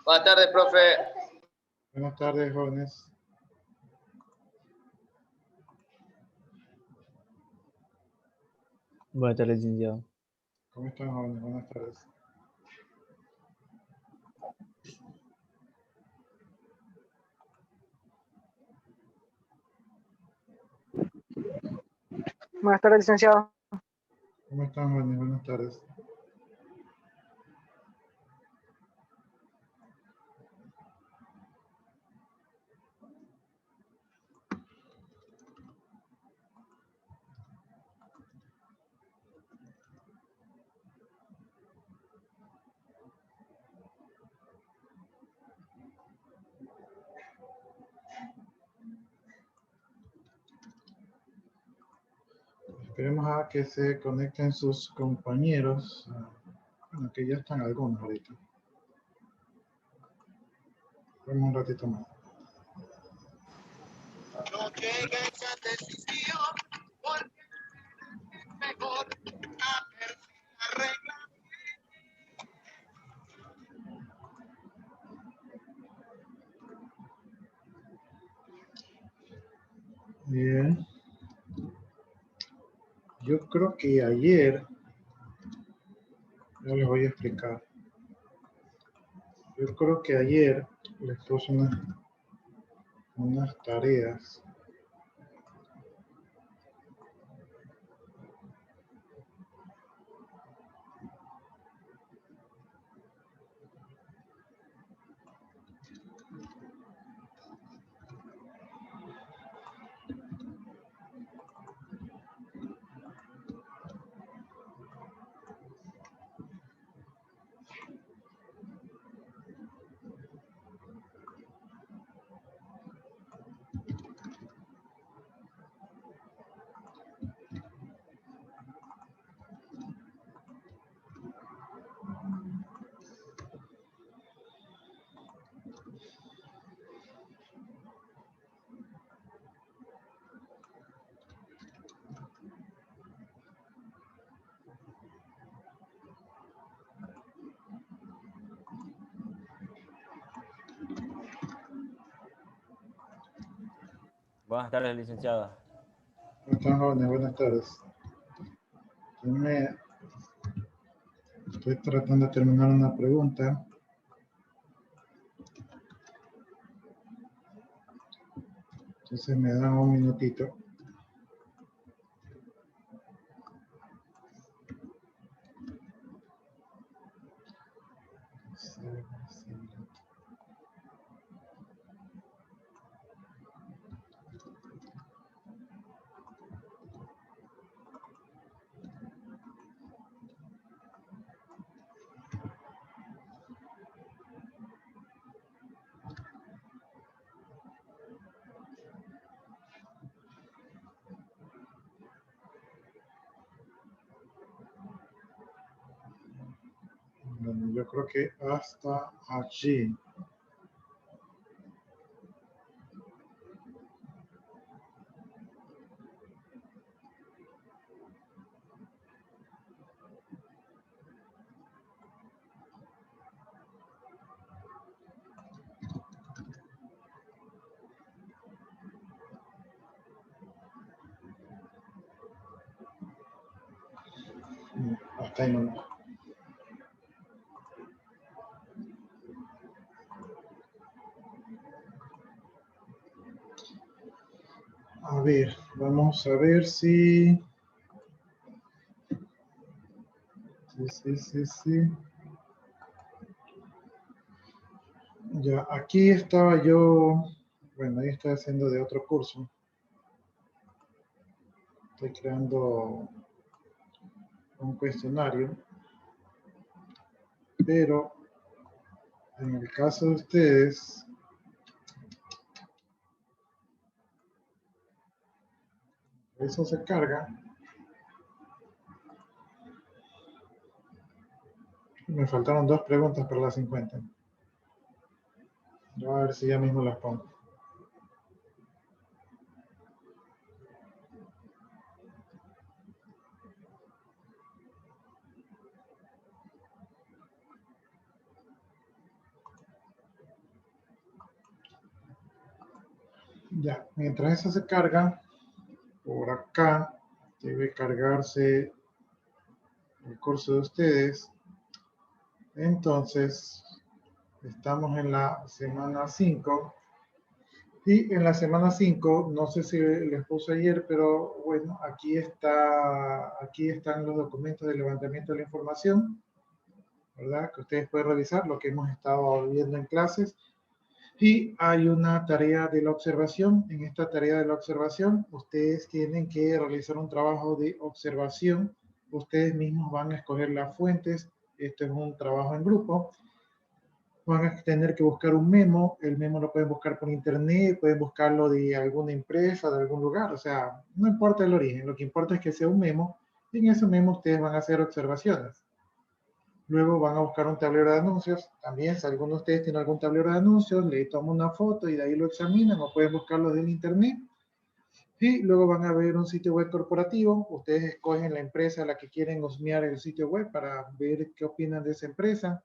Buenas tardes, profe. Buenas tardes, jóvenes. Buenas tardes, licenciado. ¿Cómo están, jóvenes? Buenas tardes. Buenas tardes, licenciado. ¿Cómo están, jóvenes? Buenas tardes. Esperemos a que se conecten sus compañeros. Bueno, que ya están algunos ahorita. Vemos un ratito más. No llega esa decisión porque es mejor a ver si la regla. Bien. Yo creo que ayer, ya les voy a explicar. Yo creo que ayer les puse unas tareas. Buenas tardes, licenciada. ¿Cómo están, jóvenes? Buenas tardes. Estoy tratando de terminar una pregunta. Entonces me dan un minutito. Bueno, yo creo que hasta allí. Hasta ahí nomás. A ver, vamos a ver si... Sí. Ya, aquí estaba yo... Bueno, ahí estoy haciendo de otro curso. Estoy creando un cuestionario. Pero en el caso de ustedes... Eso se carga. Me faltaron 2 preguntas para las 50. Voy a ver si ya mismo las pongo. Ya, mientras eso se carga, por acá debe cargarse el curso de ustedes. Entonces, estamos en la semana 5. Y en la semana 5, no sé si les puse ayer, pero bueno, aquí están los documentos de levantamiento de la información, ¿verdad? Que ustedes pueden revisar lo que hemos estado viendo en clases. Y hay una tarea de la observación. En esta tarea de la observación, ustedes tienen que realizar un trabajo de observación. Ustedes mismos van a escoger las fuentes. Esto es un trabajo en grupo. Van a tener que buscar un memo. El memo lo pueden buscar por internet, pueden buscarlo de alguna empresa, de algún lugar. O sea, no importa el origen. Lo que importa es que sea un memo. Y en ese memo ustedes van a hacer observaciones. Luego van a buscar un tablero de anuncios. También, si alguno de ustedes tiene algún tablero de anuncios, le toman una foto y de ahí lo examinan o pueden buscarlo en internet. Y luego van a ver un sitio web corporativo. Ustedes escogen la empresa a la que quieren husmear el sitio web para ver qué opinan de esa empresa.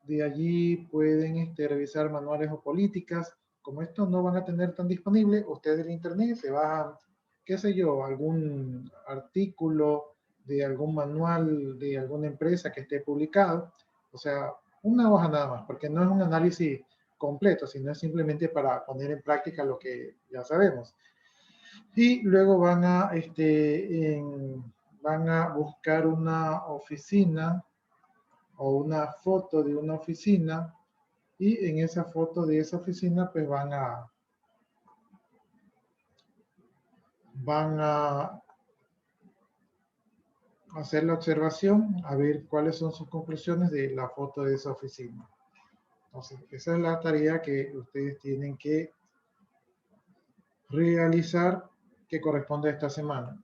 De allí pueden revisar manuales o políticas. Como estos no van a tener tan disponible, ustedes en internet se bajan, qué sé yo, algún artículo de algún manual de alguna empresa que esté publicado. O sea, una hoja nada más, porque no es un análisis completo, sino es simplemente para poner en práctica lo que ya sabemos. Y luego van a buscar una oficina o una foto de una oficina y en esa foto de esa oficina pues van a hacer la observación a ver cuáles son sus conclusiones de la foto de esa oficina. Entonces, esa es la tarea que ustedes tienen que realizar que corresponde a esta semana.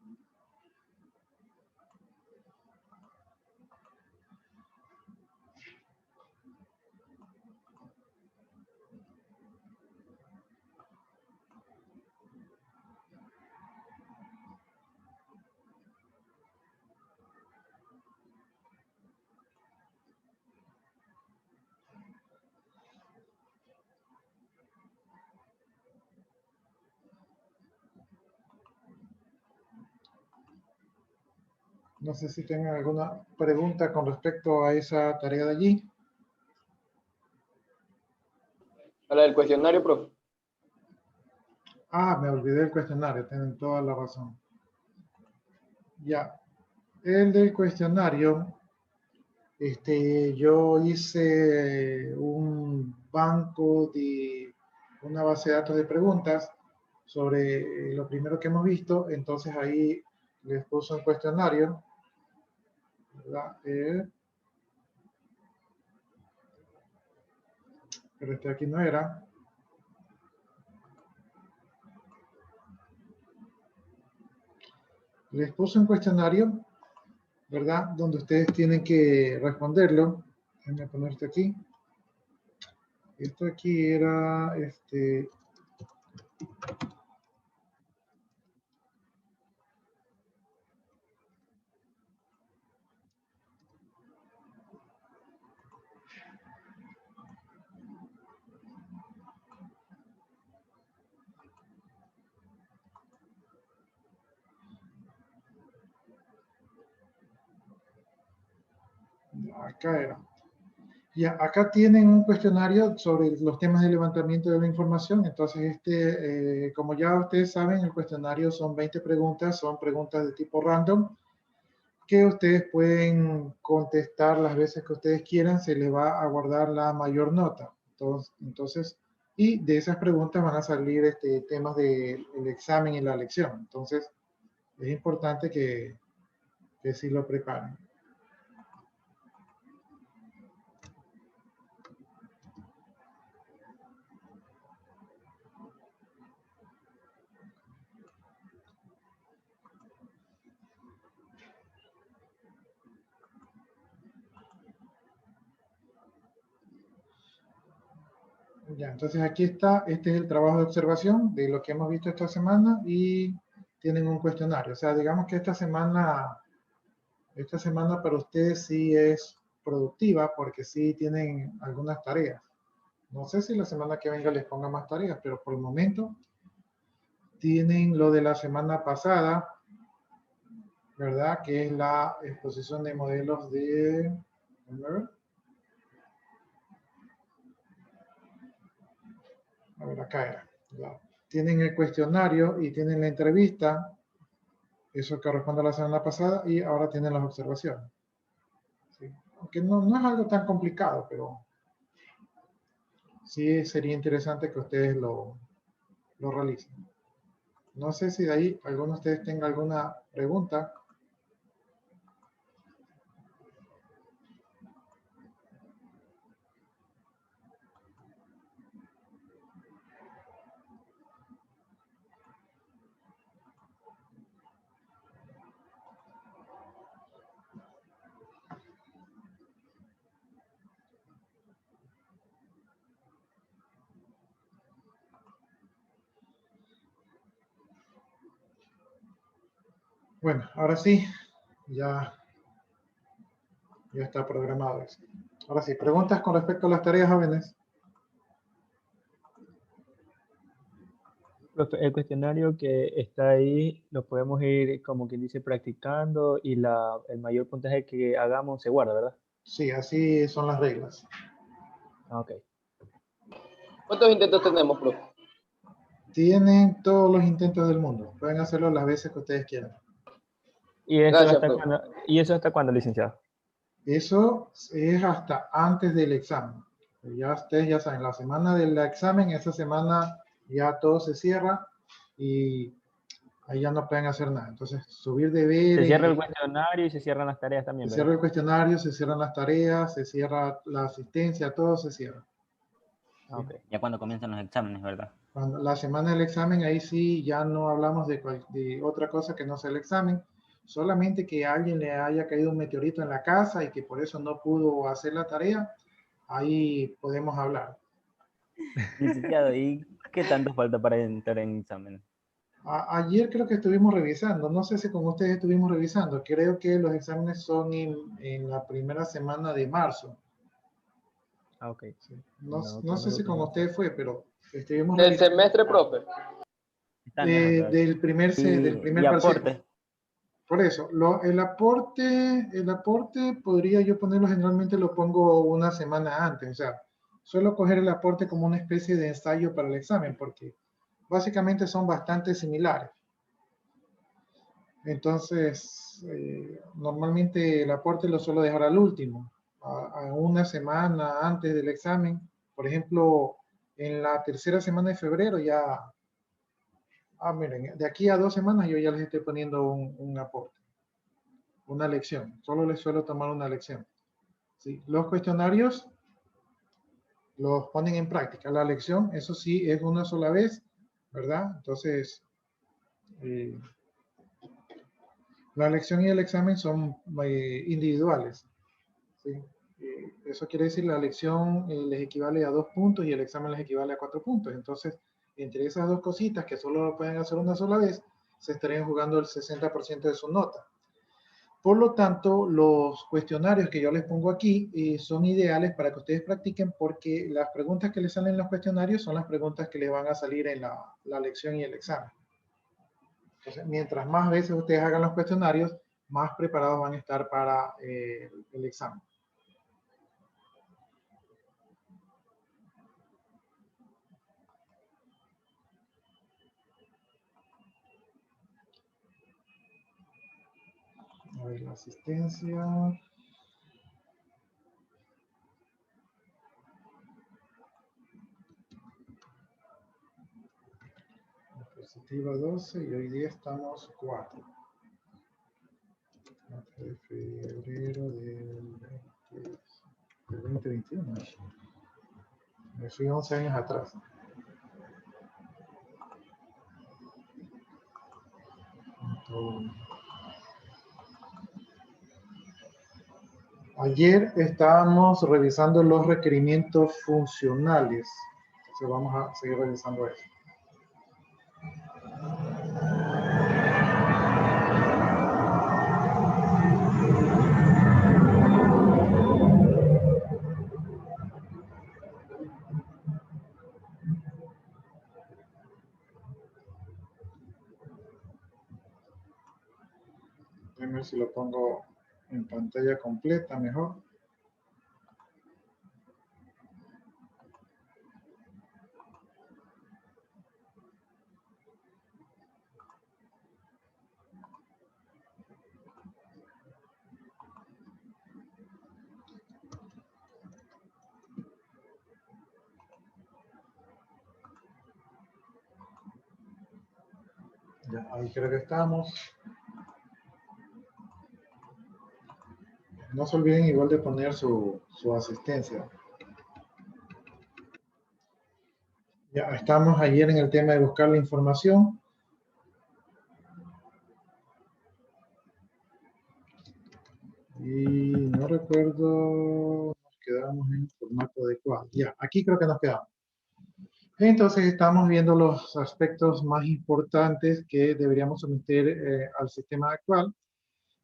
No sé si tengan alguna pregunta con respecto a esa tarea de allí. A la del cuestionario, profe. Ah, me olvidé el cuestionario, tienen toda la razón. Ya, el del cuestionario, yo hice un banco de una base de datos de preguntas sobre lo primero que hemos visto, entonces ahí les puse un cuestionario, ¿verdad? Pero este aquí no era. Les puse un cuestionario, ¿verdad? Donde ustedes tienen que responderlo. Déjenme poner esto aquí. Esto aquí era, acá era. Ya, acá tienen un cuestionario sobre los temas de levantamiento de la información. Entonces, como ya ustedes saben, el cuestionario son 20 preguntas, son preguntas de tipo random, que ustedes pueden contestar las veces que ustedes quieran, se les va a guardar la mayor nota. Entonces, y de esas preguntas van a salir temas del examen y la lección. Entonces, es importante que sí lo preparen. Ya, entonces aquí está, este es el trabajo de observación de lo que hemos visto esta semana y tienen un cuestionario. O sea, digamos que esta semana para ustedes sí es productiva porque sí tienen algunas tareas. No sé si la semana que venga les ponga más tareas, pero por el momento tienen lo de la semana pasada, ¿verdad? Que es la exposición de modelos de... A ver, acá era. Ya. Tienen el cuestionario y tienen la entrevista. Eso corresponde a la semana pasada y ahora tienen las observaciones. ¿Sí? Aunque no es algo tan complicado, pero sí sería interesante que ustedes lo realicen. No sé si de ahí alguno de ustedes tenga alguna pregunta. Bueno, ahora sí, ya está programado eso. Ahora sí, preguntas con respecto a las tareas, jóvenes. Profe, el cuestionario que está ahí lo podemos ir, como quien dice, practicando y el mayor puntaje que hagamos se guarda, ¿verdad? Sí, así son las reglas. Ah, ok. ¿Cuántos intentos tenemos, profe? Tienen todos los intentos del mundo. Pueden hacerlo las veces que ustedes quieran. Gracias, profe. ¿Y eso hasta cuándo, licenciado? Eso es hasta antes del examen. Ya ustedes ya saben, la semana del examen, esa semana ya todo se cierra y ahí ya no pueden hacer nada. Entonces, subir Se deberes, cierra el cuestionario y se cierran las tareas también, se ¿verdad? cierra el cuestionario, se cierran las tareas, se cierra la asistencia, todo se cierra. Ah, ok. Ya cuando comienzan los exámenes, ¿verdad? Cuando la semana del examen, ahí sí ya no hablamos de otra cosa que no sea el examen, solamente que a alguien le haya caído un meteorito en la casa y que por eso no pudo hacer la tarea, ahí podemos hablar. Licenciado, ¿y qué tanto falta para entrar en exámenes? Ayer creo que estuvimos revisando, no sé si con ustedes estuvimos revisando, creo que los exámenes son en la primera semana de marzo. Ah, ok. Sí. No, No, no que sé no lo si con conozco. ustedes fue, pero estuvimos Del revisando semestre, profe. Están lejos todavía. del Y primer parcial. aporte. Por eso, el aporte podría yo ponerlo, generalmente lo pongo una semana antes, o sea, suelo coger el aporte como una especie de ensayo para el examen, porque básicamente son bastante similares. Entonces, normalmente el aporte lo suelo dejar al último, a una semana antes del examen. Por ejemplo, en la tercera semana de febrero ya, miren, de aquí a 2 semanas yo ya les estoy poniendo un aporte. Una lección, solo les suelo tomar una lección. ¿Sí? Los cuestionarios los ponen en práctica. La lección, eso sí, es una sola vez, ¿verdad? Entonces, la lección y el examen son individuales. ¿Sí? Eso quiere decir la lección les equivale a 2 puntos y el examen les equivale a 4 puntos. Entonces, entre esas dos cositas que solo lo pueden hacer una sola vez, se estarían jugando el 60% de su nota. Por lo tanto, los cuestionarios que yo les pongo aquí son ideales para que ustedes practiquen porque las preguntas que les salen en los cuestionarios son las preguntas que les van a salir en la lección y el examen. Entonces, mientras más veces ustedes hagan los cuestionarios, más preparados van a estar para el examen. A ver, la asistencia. Positiva 12 y hoy día estamos 4. 4 de febrero del 2021. Me fui 11 años atrás. Ayer estábamos revisando los requerimientos funcionales. Entonces vamos a seguir revisando eso. Déjenme ver si lo pongo en pantalla completa mejor. Ya, ahí creo que estamos. No se olviden igual de poner su asistencia. Ya estamos ayer en el tema de buscar la información. Y no recuerdo, nos quedamos en formato adecuado. Ya, aquí creo que nos quedamos. Entonces estamos viendo los aspectos más importantes que deberíamos someter al sistema actual.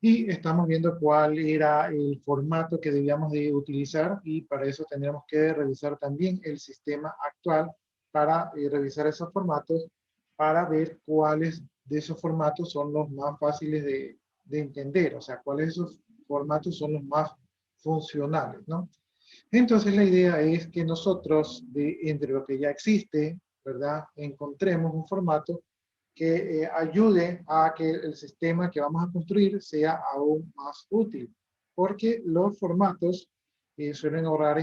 Y estamos viendo cuál era el formato que debíamos de utilizar y para eso tendríamos que revisar también el sistema actual para revisar esos formatos para ver cuáles de esos formatos son los más fáciles de entender, o sea, cuáles de esos formatos son los más funcionales, ¿no? Entonces la idea es que nosotros, entre lo que ya existe, ¿verdad? Encontremos un formato que ayude a que el sistema que vamos a construir sea aún más útil. Porque los formatos suelen ahorrar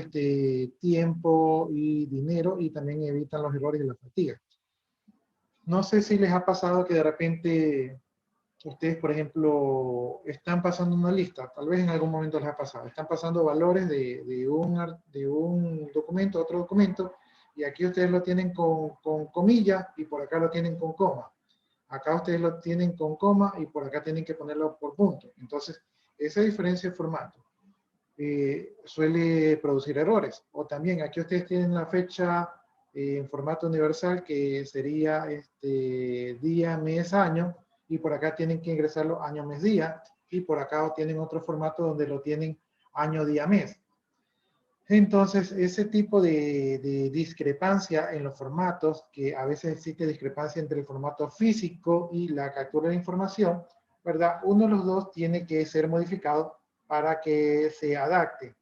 tiempo y dinero y también evitan los errores y la fatiga. No sé si les ha pasado que de repente ustedes, por ejemplo, están pasando una lista, tal vez en algún momento les ha pasado, están pasando valores de un documento a otro documento, y aquí ustedes lo tienen con comillas y por acá lo tienen con coma. Acá ustedes lo tienen con coma y por acá tienen que ponerlo por punto. Entonces, esa diferencia de formato suele producir errores. O también aquí ustedes tienen la fecha en formato universal que sería día, mes, año, y por acá tienen que ingresarlo año, mes, día, y por acá tienen otro formato donde lo tienen año, día, mes. Entonces, ese tipo de discrepancia en los formatos, que a veces existe discrepancia entre el formato físico y la captura de información, ¿verdad? Uno de los dos tiene que ser modificado para que se adapte,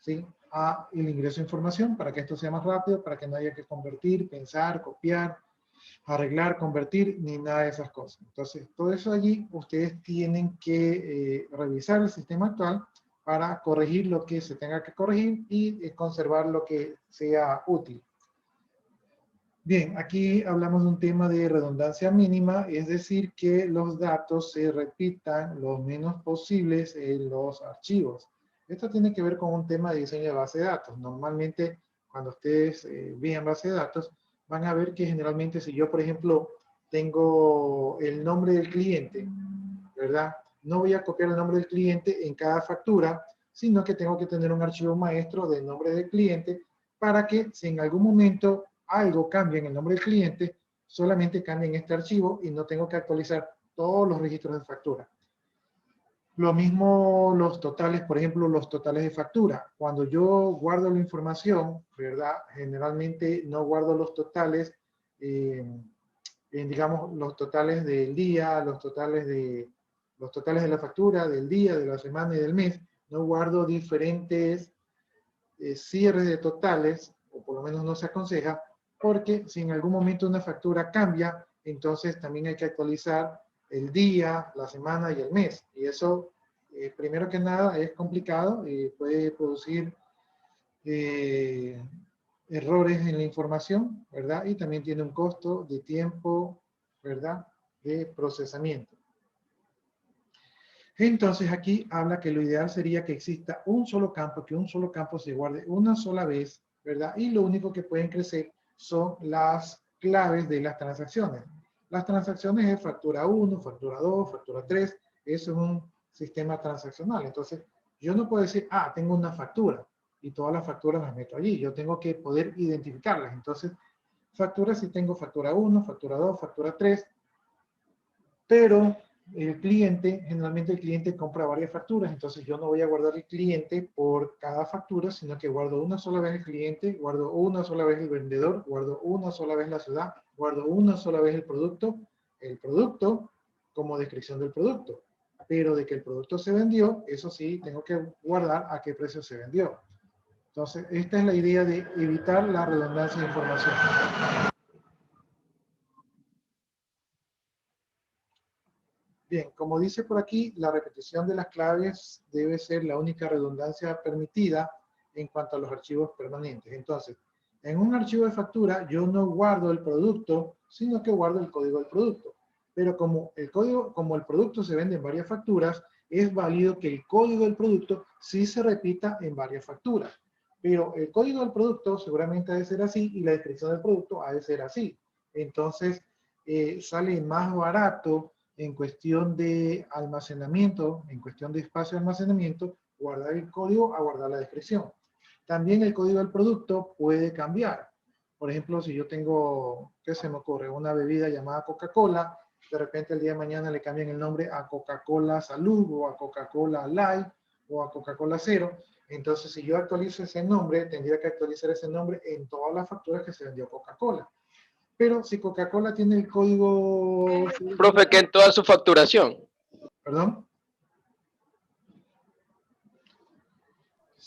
¿sí? A el ingreso de información, para que esto sea más rápido, para que no haya que convertir, pensar, copiar, arreglar, convertir, ni nada de esas cosas. Entonces, todo eso allí, ustedes tienen que revisar el sistema actual para corregir lo que se tenga que corregir y conservar lo que sea útil. Bien, aquí hablamos de un tema de redundancia mínima, es decir, que los datos se repitan lo menos posibles en los archivos. Esto tiene que ver con un tema de diseño de base de datos. Normalmente, cuando ustedes vean base de datos, van a ver que generalmente si yo, por ejemplo, tengo el nombre del cliente, ¿verdad? No voy a copiar el nombre del cliente en cada factura, sino que tengo que tener un archivo maestro del nombre del cliente para que si en algún momento algo cambia en el nombre del cliente, solamente cambie en este archivo y no tengo que actualizar todos los registros de factura. Lo mismo los totales, por ejemplo, los totales de factura. Cuando yo guardo la información, ¿verdad? Generalmente no guardo los totales, digamos, los totales del día, los totales de la factura, del día, de la semana y del mes. No guardo diferentes cierres de totales, o por lo menos no se aconseja, porque si en algún momento una factura cambia, entonces también hay que actualizar el día, la semana y el mes. Y eso, primero que nada, es complicado y puede producir errores en la información, ¿verdad? Y también tiene un costo de tiempo, ¿verdad? De procesamiento. Entonces aquí habla que lo ideal sería que exista un solo campo, que un solo campo se guarde una sola vez, ¿verdad? Y lo único que pueden crecer son las claves de las transacciones. Las transacciones es factura 1, factura 2, factura 3, eso es un sistema transaccional. Entonces, yo no puedo decir, ah, tengo una factura y todas las facturas las meto allí. Yo tengo que poder identificarlas. Entonces, facturas si tengo factura 1, factura 2, factura 3, pero el cliente, generalmente el cliente compra varias facturas, entonces yo no voy a guardar el cliente por cada factura, sino que guardo una sola vez el cliente, guardo una sola vez el vendedor, guardo una sola vez la ciudad, guardo una sola vez el producto como descripción del producto. pero de que el producto se vendió, eso sí, tengo que guardar a qué precio se vendió. Entonces, esta es la idea de evitar la redundancia de información. Bien, como dice por aquí, la repetición de las claves debe ser la única redundancia permitida en cuanto a los archivos permanentes. Entonces, en un archivo de factura yo no guardo el producto, sino que guardo el código del producto. Pero como el producto se vende en varias facturas, es válido que el código del producto sí se repita en varias facturas. Pero el código del producto seguramente ha de ser así y la descripción del producto ha de ser así. Entonces, sale más barato en cuestión de almacenamiento, en cuestión de espacio de almacenamiento, guardar el código a guardar la descripción. También el código del producto puede cambiar. Por ejemplo, si yo tengo, ¿qué se me ocurre? Una bebida llamada Coca-Cola, de repente el día de mañana le cambian el nombre a Coca-Cola Salud o a Coca-Cola Light o a Coca-Cola Cero. Entonces, si yo actualizo ese nombre, tendría que actualizar ese nombre en todas las facturas que se vendió Coca-Cola. Pero si Coca-Cola tiene el código... Profe, que en toda su facturación. ¿Perdón?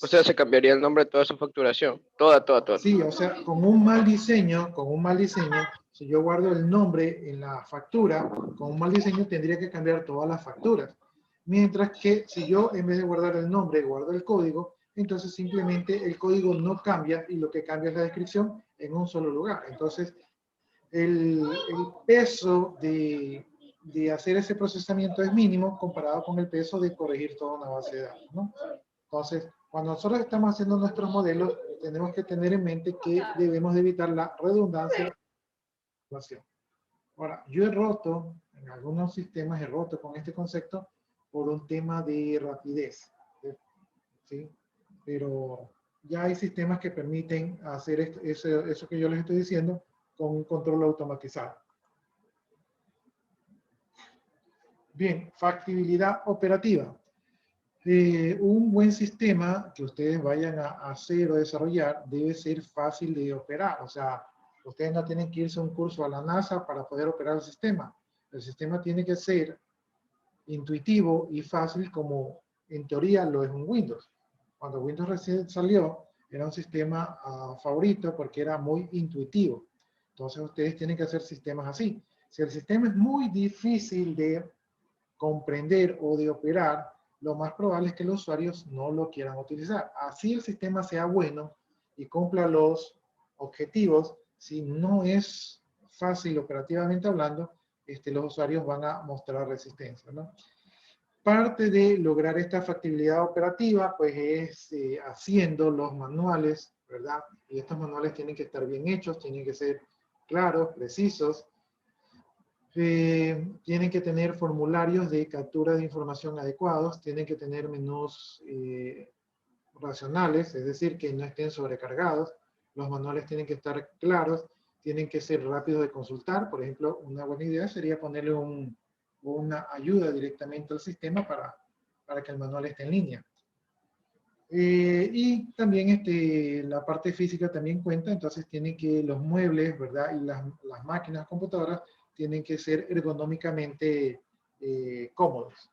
O sea, se cambiaría el nombre de toda su facturación. Toda. Sí, o sea, con un mal diseño, si yo guardo el nombre en la factura, con un mal diseño tendría que cambiar todas las facturas. Mientras que si yo en vez de guardar el nombre, guardo el código, entonces simplemente el código no cambia y lo que cambia es la descripción en un solo lugar. Entonces, el peso de hacer ese procesamiento es mínimo comparado con el peso de corregir toda una base de datos, ¿no? Entonces, cuando nosotros estamos haciendo nuestros modelos, tenemos que tener en mente que debemos de evitar la redundancia de información. Ahora, yo en algunos sistemas he roto con este concepto por un tema de rapidez, ¿sí? Pero ya hay sistemas que permiten hacer eso que yo les estoy diciendo con un control automatizado. Bien, factibilidad operativa. Un buen sistema que ustedes vayan a hacer o desarrollar debe ser fácil de operar. O sea, ustedes no tienen que irse a un curso a la NASA para poder operar el sistema. El sistema tiene que ser intuitivo y fácil como en teoría lo es un Windows. Cuando Windows recién salió, era un sistema favorito porque era muy intuitivo. Entonces ustedes tienen que hacer sistemas así. Si el sistema es muy difícil de comprender o de operar, lo más probable es que los usuarios no lo quieran utilizar. Así el sistema sea bueno y cumpla los objetivos, si no es fácil operativamente hablando, los usuarios van a mostrar resistencia, ¿no? Parte de lograr esta factibilidad operativa, pues es haciendo los manuales, ¿verdad? Y estos manuales tienen que estar bien hechos, tienen que ser claros, precisos, tienen que tener formularios de captura de información adecuados, tienen que tener menús racionales, es decir, que no estén sobrecargados, los manuales tienen que estar claros, tienen que ser rápidos de consultar. Por ejemplo, una buena idea sería ponerle una ayuda directamente al sistema para que el manual esté en línea. Y también la parte física también cuenta, entonces tienen que los muebles, ¿verdad? Y las máquinas, computadoras, tienen que ser ergonómicamente cómodos.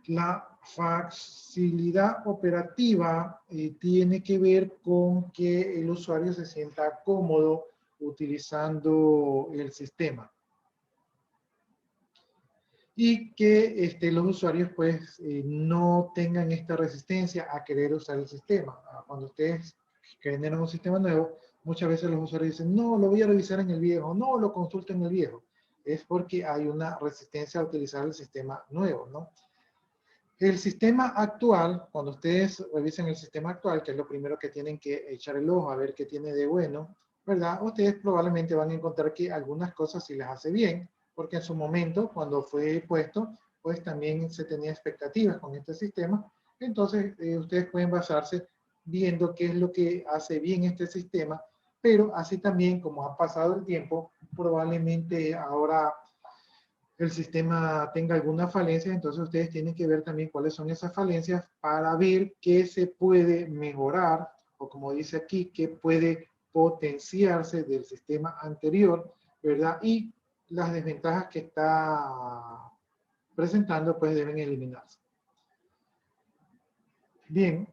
La facilidad operativa tiene que ver con que el usuario se sienta cómodo utilizando el sistema. Y que los usuarios pues no tengan esta resistencia a querer usar el sistema. Cuando ustedes generan un sistema nuevo, muchas veces los usuarios dicen, no, lo voy a revisar en el viejo, no, lo consulto en el viejo. Es porque hay una resistencia a utilizar el sistema nuevo, ¿no? El sistema actual, cuando ustedes revisen el sistema actual, que es lo primero que tienen que echar el ojo a ver qué tiene de bueno, ¿verdad? Ustedes probablemente van a encontrar que algunas cosas sí las hace bien, porque en su momento, cuando fue puesto, pues también se tenía expectativas con este sistema. Entonces, ustedes pueden basarse viendo qué es lo que hace bien este sistema, pero así también, como ha pasado el tiempo, probablemente ahora el sistema tenga alguna falencia, entonces ustedes tienen que ver también cuáles son esas falencias para ver qué se puede mejorar, o como dice aquí, qué puede potenciarse del sistema anterior, ¿verdad? Y las desventajas que está presentando, pues deben eliminarse. Bien,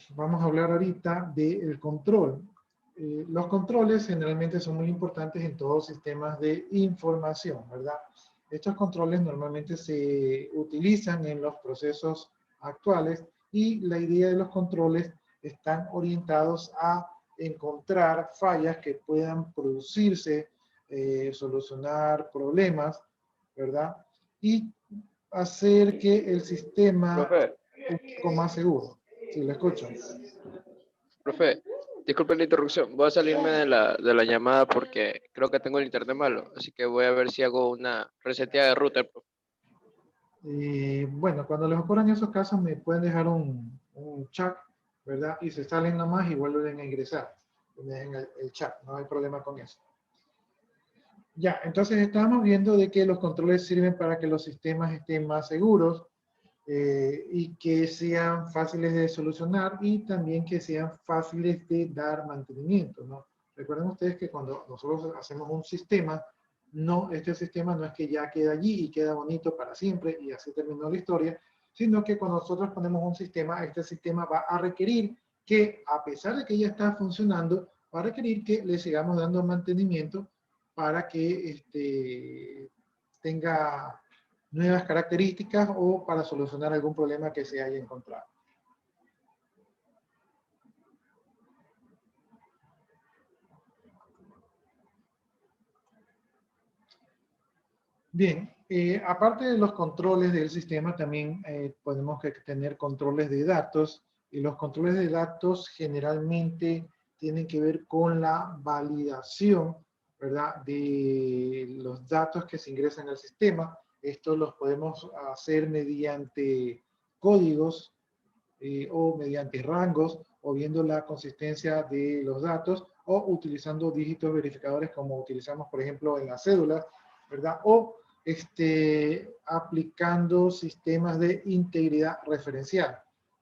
vamos a hablar ahorita del control. Los controles generalmente son muy importantes en todos los sistemas de información, ¿verdad? Estos controles normalmente se utilizan en los procesos actuales y la idea de los controles están orientados a encontrar fallas que puedan producirse, solucionar problemas, ¿verdad? Y hacer que el sistema Profe, un poco más seguro. Si lo escuchan. profe, disculpe la interrupción. Voy a salirme de la llamada porque creo que tengo el internet malo. Así que voy a ver si hago una reseteada de router, profe. Bueno, cuando les ocurran esos casos me pueden dejar un chat, ¿verdad? Y se salen nomás y vuelven a ingresar. Me dejan el chat, no hay problema con eso. Ya, entonces estábamos viendo de que los controles sirven para que los sistemas estén más seguros y que sean fáciles de solucionar y también que sean fáciles de dar mantenimiento, ¿no? Recuerden ustedes que cuando nosotros hacemos un sistema, este sistema no es que ya queda allí y queda bonito para siempre y así terminó la historia, sino que cuando nosotros ponemos un sistema, este sistema va a requerir que, a pesar de que ya está funcionando, va a requerir que le sigamos dando mantenimiento para que tenga nuevas características o para solucionar algún problema que se haya encontrado. Bien, aparte de los controles del sistema, también podemos tener controles de datos, y los controles de datos generalmente tienen que ver con la validación, ¿verdad?, de los datos que se ingresan al sistema. Estos los podemos hacer mediante códigos o mediante rangos, o viendo la consistencia de los datos, o utilizando dígitos verificadores como utilizamos, por ejemplo, en las cédulas, ¿verdad? O aplicando sistemas de integridad referencial.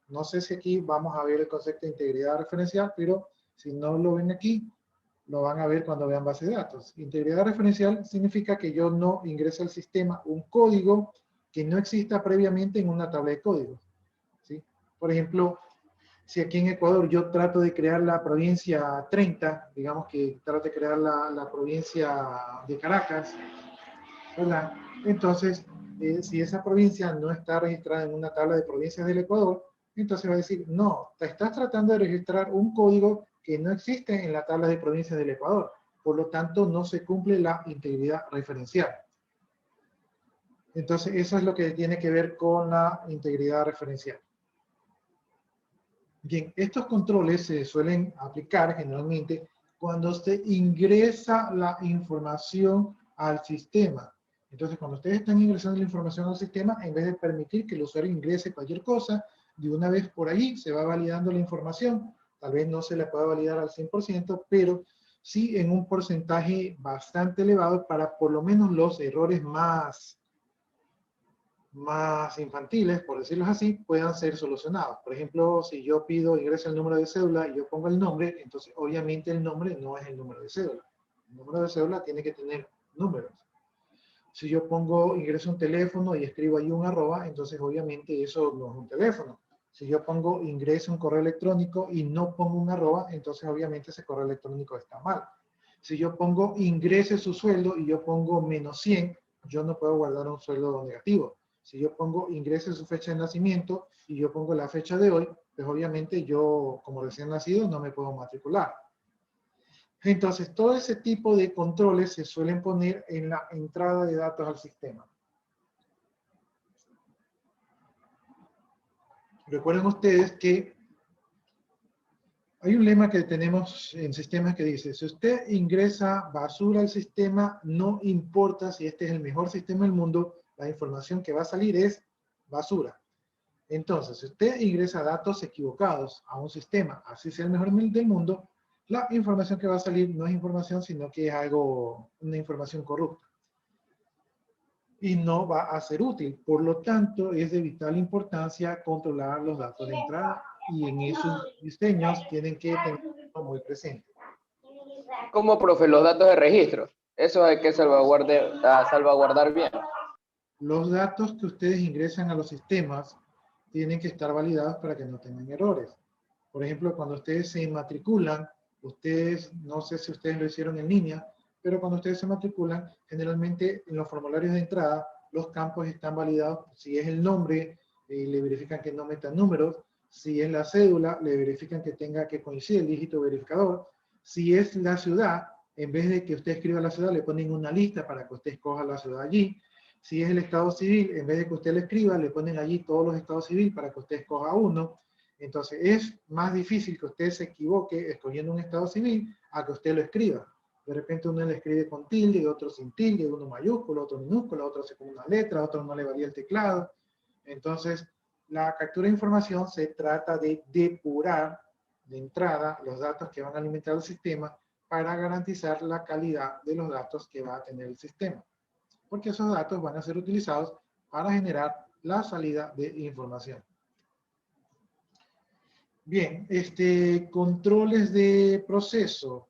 No sé si aquí vamos a ver el concepto de integridad referencial, pero si no lo ven aquí, lo van a ver cuando vean base de datos. Integridad referencial significa que yo no ingreso al sistema un código que no exista previamente en una tabla de códigos, ¿sí? Por ejemplo, si aquí en Ecuador yo trato de crear la provincia 30, digamos que trato de crear la provincia de Caracas, ¿verdad? Entonces, si esa provincia no está registrada en una tabla de provincias del Ecuador, entonces va a decir, no, te estás tratando de registrar un código que no existe en la tabla de provincias del Ecuador. Por lo tanto, no se cumple la integridad referencial. Entonces, eso es lo que tiene que ver con la integridad referencial. Bien, estos controles se suelen aplicar generalmente cuando usted ingresa la información al sistema. Entonces, cuando ustedes están ingresando la información al sistema, en vez de permitir que el usuario ingrese cualquier cosa, de una vez por ahí se va validando la información. Tal vez no se la pueda validar al 100%, pero sí en un porcentaje bastante elevado para por lo menos los errores más infantiles, por decirlo así, puedan ser solucionados. Por ejemplo, si yo pido ingreso el número de cédula y yo pongo el nombre, entonces obviamente el nombre no es el número de cédula. El número de cédula tiene que tener números. Si yo pongo ingreso un teléfono y escribo ahí un arroba, entonces obviamente eso no es un teléfono. Si yo pongo ingreso un correo electrónico y no pongo un arroba, entonces obviamente ese correo electrónico está mal. Si yo pongo ingrese su sueldo y yo pongo -100, yo no puedo guardar un sueldo negativo. Si yo pongo ingrese su fecha de nacimiento y yo pongo la fecha de hoy, pues obviamente yo, como recién nacido, no me puedo matricular. Entonces, todo ese tipo de controles se suelen poner en la entrada de datos al sistema. Recuerden ustedes que hay un lema que tenemos en sistemas que dice, si usted ingresa basura al sistema, no importa si este es el mejor sistema del mundo, la información que va a salir es basura. Entonces, si usted ingresa datos equivocados a un sistema, así sea el mejor del mundo, la información que va a salir no es información, sino que es una información corrupta. Y no va a ser útil. Por lo tanto, es de vital importancia controlar los datos de entrada y en esos diseños tienen que tenerlo muy presente. ¿Cómo, profe, los datos de registro? Eso hay que salvaguardar bien. los datos que ustedes ingresan a los sistemas tienen que estar validados para que no tengan errores. Por ejemplo, cuando ustedes se matriculan, ustedes, no sé si ustedes lo hicieron en línea, pero cuando ustedes se matriculan, generalmente en los formularios de entrada, los campos están validados. Si es el nombre, le verifican que no metan números. Si es la cédula, le verifican que tenga que coincide el dígito verificador. Si es la ciudad, en vez de que usted escriba la ciudad, le ponen una lista para que usted escoja la ciudad allí. Si es el estado civil, en vez de que usted lo escriba, le ponen allí todos los estados civiles para que usted escoja uno. Entonces, es más difícil que usted se equivoque escogiendo un estado civil a que usted lo escriba. De repente uno le escribe con tilde, otro sin tilde, uno mayúsculo, otro minúsculo, otro hace con una letra, otro no le valía el teclado. Entonces, la captura de información se trata de depurar de entrada los datos que van a alimentar el sistema para garantizar la calidad de los datos que va a tener el sistema. Porque esos datos van a ser utilizados para generar la salida de información. Bien, controles de proceso.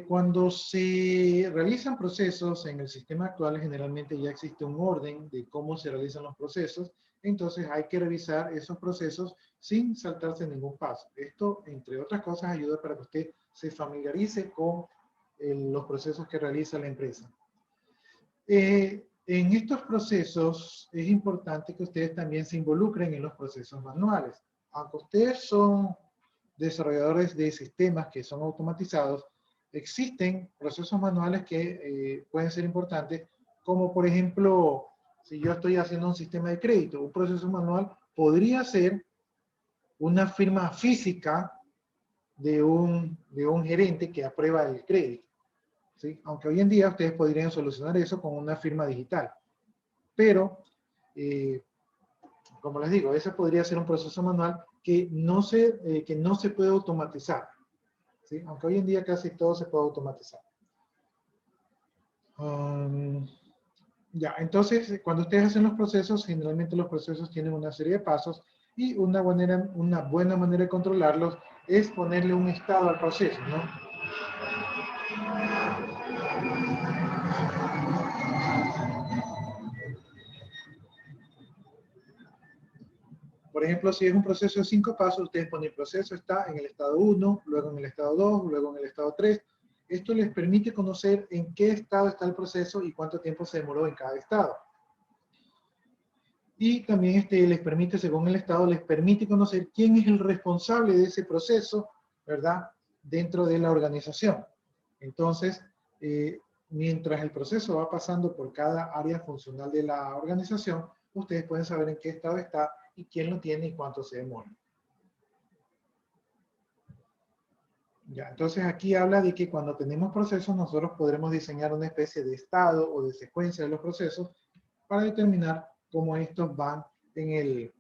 Cuando se realizan procesos en el sistema actual, generalmente ya existe un orden de cómo se realizan los procesos, entonces hay que revisar esos procesos sin saltarse ningún paso. Esto, entre otras cosas, ayuda para que usted se familiarice con los procesos que realiza la empresa. En estos procesos es importante que ustedes también se involucren en los procesos manuales. Aunque ustedes son desarrolladores de sistemas que son automatizados, existen procesos manuales que pueden ser importantes, como por ejemplo, si yo estoy haciendo un sistema de crédito, un proceso manual podría ser una firma física de un gerente que aprueba el crédito, ¿sí? Aunque hoy en día ustedes podrían solucionar eso con una firma digital. Pero, como les digo, ese podría ser un proceso manual que no se puede automatizar, ¿sí? Aunque hoy en día casi todo se puede automatizar. Ya, entonces, cuando ustedes hacen los procesos, generalmente los procesos tienen una serie de pasos y una buena manera de controlarlos es ponerle un estado al proceso, ¿no? Por ejemplo, si es un proceso de 5 pasos, ustedes ponen el proceso está en el estado 1, luego en el estado 2, luego en el estado 3. Esto les permite conocer en qué estado está el proceso y cuánto tiempo se demoró en cada estado. Y también les permite, según el estado, les permite conocer quién es el responsable de ese proceso, ¿verdad? Dentro de la organización. Entonces, mientras el proceso va pasando por cada área funcional de la organización, ustedes pueden saber en qué estado está y quién lo tiene y cuánto se demora. Ya, entonces aquí habla de que cuando tenemos procesos, nosotros podremos diseñar una especie de estado o de secuencia de los procesos para determinar cómo estos van en el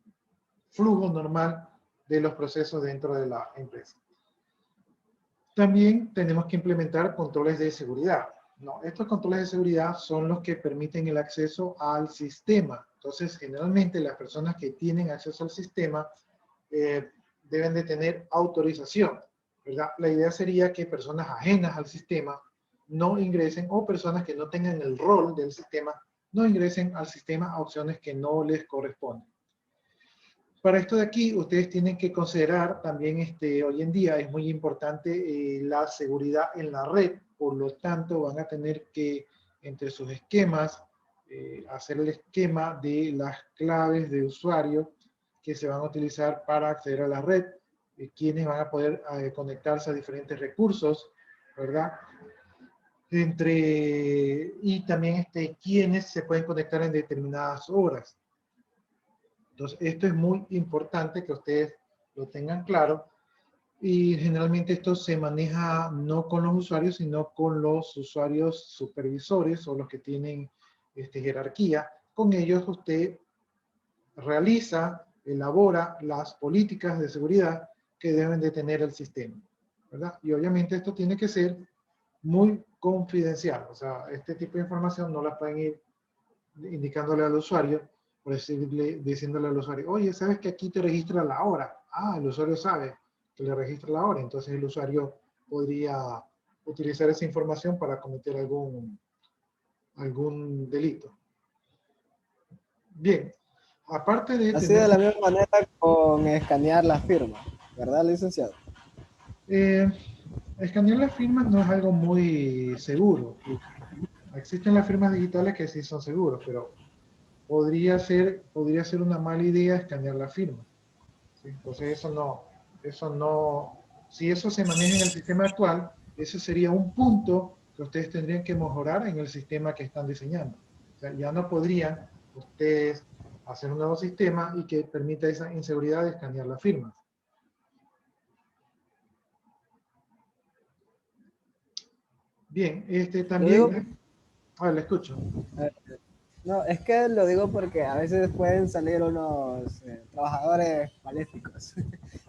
flujo normal de los procesos dentro de la empresa. También tenemos que implementar controles de seguridad, ¿no? Estos controles de seguridad son los que permiten el acceso al sistema. Entonces, generalmente las personas que tienen acceso al sistema deben de tener autorización, ¿verdad? La idea sería que personas ajenas al sistema no ingresen, o personas que no tengan el rol del sistema no ingresen al sistema a opciones que no les corresponden. Para esto de aquí, ustedes tienen que considerar también, hoy en día es muy importante la seguridad en la red, por lo tanto van a tener que, entre sus esquemas, hacer el esquema de las claves de usuario que se van a utilizar para acceder a la red, quienes van a poder conectarse a diferentes recursos, ¿verdad? Y también quienes se pueden conectar en determinadas horas. Entonces, esto es muy importante que ustedes lo tengan claro, y generalmente esto se maneja no con los usuarios, sino con los usuarios supervisores o los que tienen jerarquía. Con ellos usted realiza, elabora las políticas de seguridad que deben de tener el sistema, ¿verdad? Y obviamente esto tiene que ser muy confidencial, o sea, este tipo de información no la pueden ir indicándole al usuario, por decirle, diciéndole al usuario, oye, ¿sabes que aquí te registra la hora? Ah, el usuario sabe que le registra la hora, entonces el usuario podría utilizar esa información para cometer algún delito. Bien, aparte de Así de la tener, misma manera con escanear la firma, ¿verdad, licenciado? eh, escanear las firmas no es algo muy seguro. Existen las firmas digitales que sí son seguros, pero podría ser una mala idea escanear la firma. ¿Sí? Entonces eso no, si eso se maneja en el sistema actual, ese sería un punto que ustedes tendrían que mejorar en el sistema que están diseñando. O sea, ya no podrían ustedes hacer un nuevo sistema y que permita esa inseguridad de escanear las firmas. Bien, Lo digo, también, le escucho. no, es que lo digo porque a veces pueden salir unos trabajadores maléficos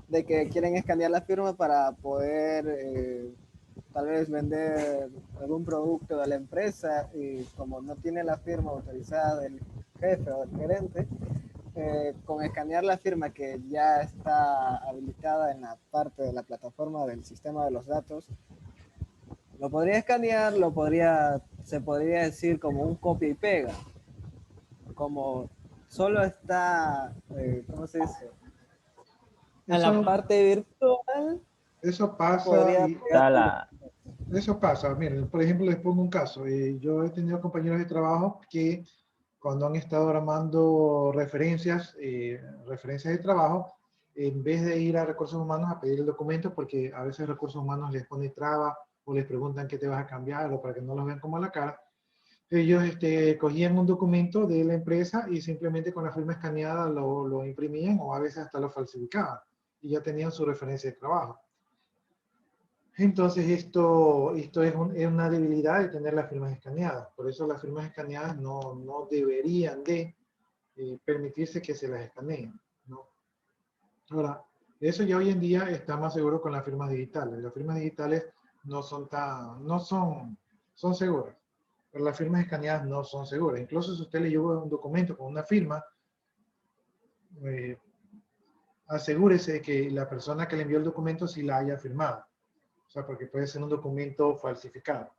de que quieren escanear la firma para poder tal vez vender algún producto de la empresa y como no tiene la firma autorizada del jefe o del gerente, con escanear la firma que ya está habilitada en la parte de la plataforma del sistema de los datos, lo podría escanear, se podría decir como un copia y pega, como solo está, ¿cómo se dice? En la Eso, parte virtual eso pasa podría y pegar. eso pasa. Miren, por ejemplo, les pongo un caso. Yo he tenido compañeros de trabajo que cuando han estado armando referencias de trabajo, en vez de ir a recursos humanos a pedir el documento, porque a veces recursos humanos les pone traba o les preguntan qué te vas a cambiar o para que no los vean como a la cara, ellos cogían un documento de la empresa y simplemente con la firma escaneada lo imprimían o a veces hasta lo falsificaban y ya tenían su referencia de trabajo. Entonces esto es una debilidad de tener las firmas escaneadas. Por eso las firmas escaneadas no deberían de permitirse que se las escaneen, ¿no? Ahora, eso ya hoy en día está más seguro con las firmas digitales. Las firmas digitales son seguras, pero las firmas escaneadas no son seguras. Incluso si usted le lleva un documento con una firma, eh, asegúrese de que la persona que le envió el documento sí la haya firmado. O sea, porque puede ser un documento falsificado.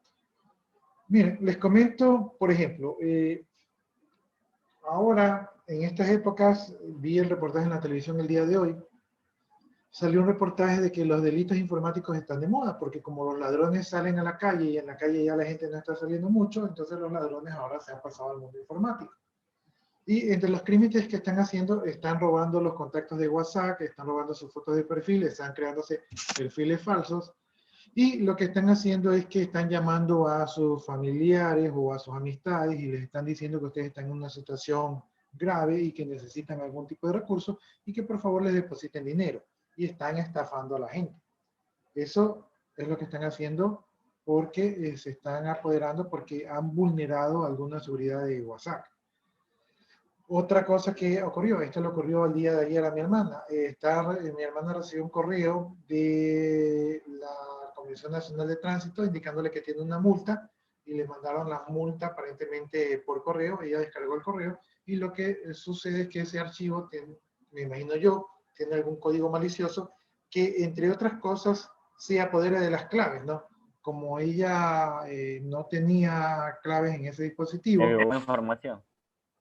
Miren, les comento, por ejemplo, ahora, en estas épocas, vi el reportaje en la televisión el día de hoy, salió un reportaje de que los delitos informáticos están de moda, porque como los ladrones salen a la calle y en la calle ya la gente no está saliendo mucho, entonces los ladrones ahora se han pasado al mundo informático. Y entre los crímenes que están haciendo, están robando los contactos de WhatsApp, están robando sus fotos de perfil, están creándose perfiles falsos, y lo que están haciendo es que están llamando a sus familiares o a sus amistades y les están diciendo que ustedes están en una situación grave y que necesitan algún tipo de recurso y que por favor les depositen dinero. Y están estafando a la gente. Eso es lo que están haciendo porque se están apoderando porque han vulnerado alguna seguridad de WhatsApp. Otra cosa que ocurrió, esto le ocurrió el día de ayer a mi hermana. Mi hermana recibió un correo de la Comisión Nacional de Tránsito indicándole que tiene una multa y le mandaron la multa aparentemente por correo. Ella descargó el correo y lo que sucede es que ese archivo, me imagino yo, tiene algún código malicioso que entre otras cosas se apodera de las claves, ¿no? Como ella no tenía claves en ese dispositivo. Información.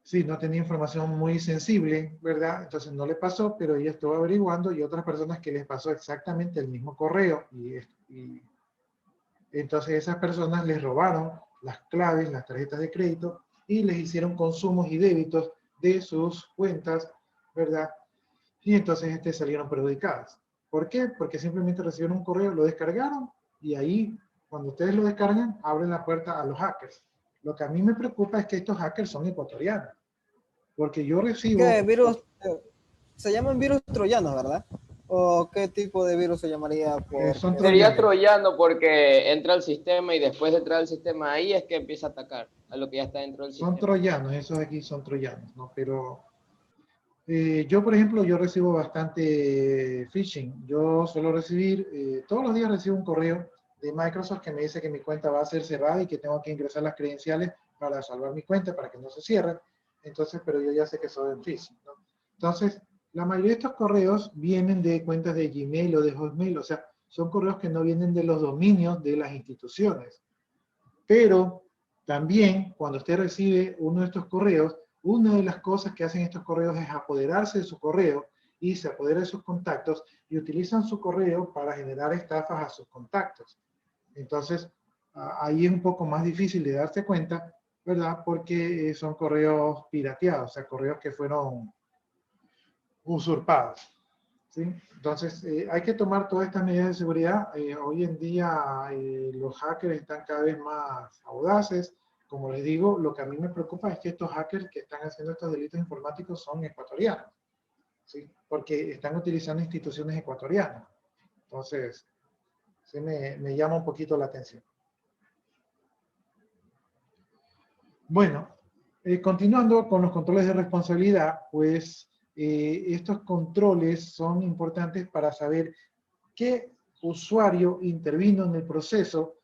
Sí, no tenía información muy sensible, ¿verdad? Entonces no le pasó, pero ella estuvo averiguando y otras personas que les pasó exactamente el mismo correo. Y entonces esas personas les robaron las claves, las tarjetas de crédito y les hicieron consumos y débitos de sus cuentas, ¿verdad? Y entonces salieron perjudicadas. ¿Por qué? Porque simplemente recibieron un correo, lo descargaron y ahí, cuando ustedes lo descargan, abren la puerta a los hackers. Lo que a mí me preocupa es que estos hackers son ecuatorianos. Porque yo ¿Qué recibo... virus? Se llaman virus troyanos, ¿verdad? ¿O qué tipo de virus se llamaría? son Porque Sería troyanos. troyano porque entra al sistema y después de entrar al sistema ahí es que empieza a atacar a lo que ya está dentro del Son sistema. troyanos, esos aquí son troyanos, ¿no? Pero yo, por ejemplo, yo recibo bastante phishing. Yo suelo recibir, todos los días recibo un correo de Microsoft que me dice que mi cuenta va a ser cerrada y que tengo que ingresar las credenciales para salvar mi cuenta, para que no se cierre. Entonces, pero yo ya sé que son phishing, ¿no? Entonces, la mayoría de estos correos vienen de cuentas de Gmail o de Hotmail, o sea, son correos que no vienen de los dominios de las instituciones. Pero también, cuando usted recibe uno de estos correos, una de las cosas que hacen estos correos es apoderarse de su correo y se apodera de sus contactos y utilizan su correo para generar estafas a sus contactos. Entonces, ahí es un poco más difícil de darse cuenta, ¿verdad? Porque son correos pirateados, o sea, correos que fueron usurpados. ¿Sí? Entonces, hay que tomar todas estas medidas de seguridad. Hoy en día los hackers están cada vez más audaces. Como les digo, lo que a mí me preocupa es que estos hackers que están haciendo estos delitos informáticos son ecuatorianos, ¿sí? Porque están utilizando instituciones ecuatorianas. Entonces, sí me llama un poquito la atención. Bueno, continuando con los controles de responsabilidad, pues estos controles son importantes para saber qué usuario intervino en el proceso,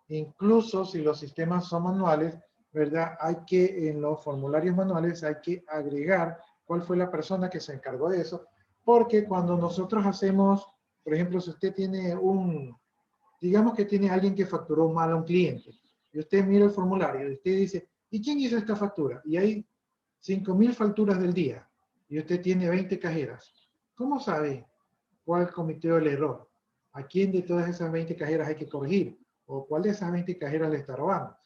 incluso si los sistemas son manuales, ¿verdad? Hay que, en los formularios manuales, hay que agregar cuál fue la persona que se encargó de eso, porque cuando nosotros hacemos, por ejemplo, si usted tiene digamos que tiene alguien que facturó mal a un cliente, y usted mira el formulario y usted dice, ¿y quién hizo esta factura? Y hay 5.000 facturas del día, y usted tiene 20 cajeras. ¿Cómo sabe cuál cometió el error? ¿A quién de todas esas 20 cajeras hay que corregir? ¿O cuál de esas 20 cajeras le está robando?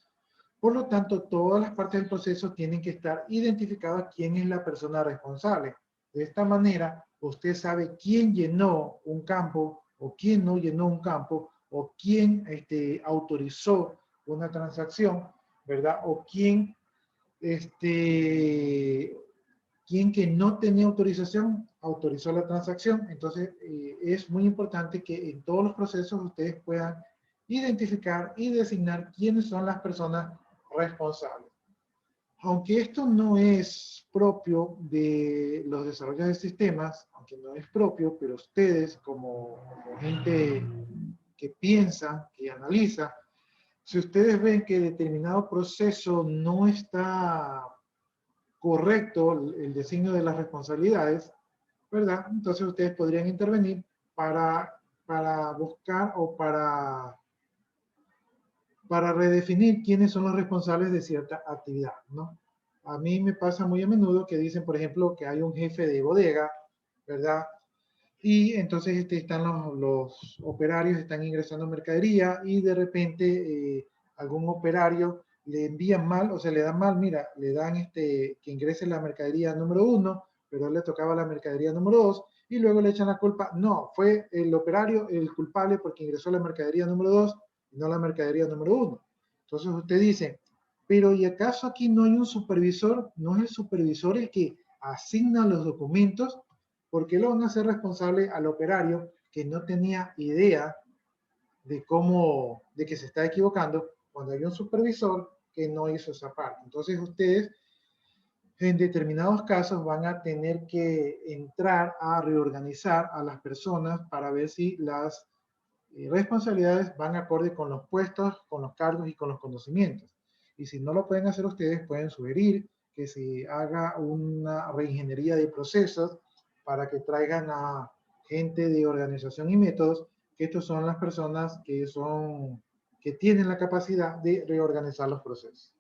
Por lo tanto, todas las partes del proceso tienen que estar identificadas quién es la persona responsable. De esta manera, usted sabe quién llenó un campo o quién no llenó un campo o quién autorizó una transacción, ¿verdad? O quién que no tenía autorización autorizó la transacción. Entonces, es muy importante que en todos los procesos ustedes puedan identificar y designar quiénes son las personas responsables. Aunque esto no es propio de los desarrolladores de sistemas, aunque no es propio, pero ustedes como gente que piensa, que analiza, si ustedes ven que determinado proceso no está correcto el designio de las responsabilidades, ¿verdad? Entonces ustedes podrían intervenir para buscar o para redefinir quiénes son los responsables de cierta actividad, ¿no? A mí me pasa muy a menudo que dicen, por ejemplo, que hay un jefe de bodega, ¿verdad? Y entonces están los operarios, están ingresando mercadería y de repente algún operario le envían mal, o se le dan mal, mira, le dan que ingrese la mercadería número 1, pero a él le tocaba la mercadería número 2, y luego le echan la culpa, no, fue el operario el culpable porque ingresó la mercadería número 2 y no la mercadería número 1. Entonces usted dice, pero ¿y acaso aquí no hay un supervisor? ¿No es el supervisor el que asigna los documentos? ¿Por qué lo van a hacer responsable al operario que no tenía idea de que se está equivocando cuando hay un supervisor que no hizo esa parte? Entonces ustedes en determinados casos van a tener que entrar a reorganizar a las personas para ver si las responsabilidades van acorde con los puestos, con los cargos y con los conocimientos. Y si no lo pueden hacer ustedes, pueden sugerir que se haga una reingeniería de procesos para que traigan a gente de organización y métodos, que estos son las personas que tienen la capacidad de reorganizar los procesos.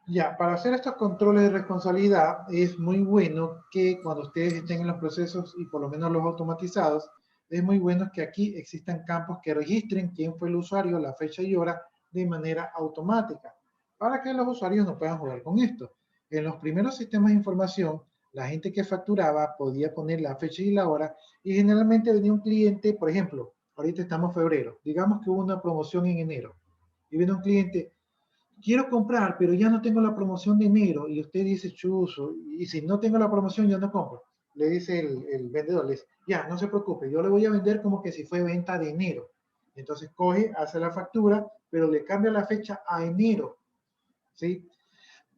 Ya, para hacer estos controles de responsabilidad es muy bueno que cuando ustedes estén en los procesos y por lo menos los automatizados, es muy bueno que aquí existan campos que registren quién fue el usuario, la fecha y hora de manera automática, para que los usuarios no puedan jugar con esto. En los primeros sistemas de información, la gente que facturaba podía poner la fecha y la hora y generalmente venía un cliente, por ejemplo, ahorita estamos en febrero, digamos que hubo una promoción en enero y viene un cliente, quiero comprar, pero ya no tengo la promoción de enero. Y usted dice, chuzo, y si no tengo la promoción, ya no compro. Le dice el vendedor, le dice, ya, no se preocupe, yo le voy a vender como que si fue venta de enero. Entonces coge, hace la factura, pero le cambia la fecha a enero, ¿sí?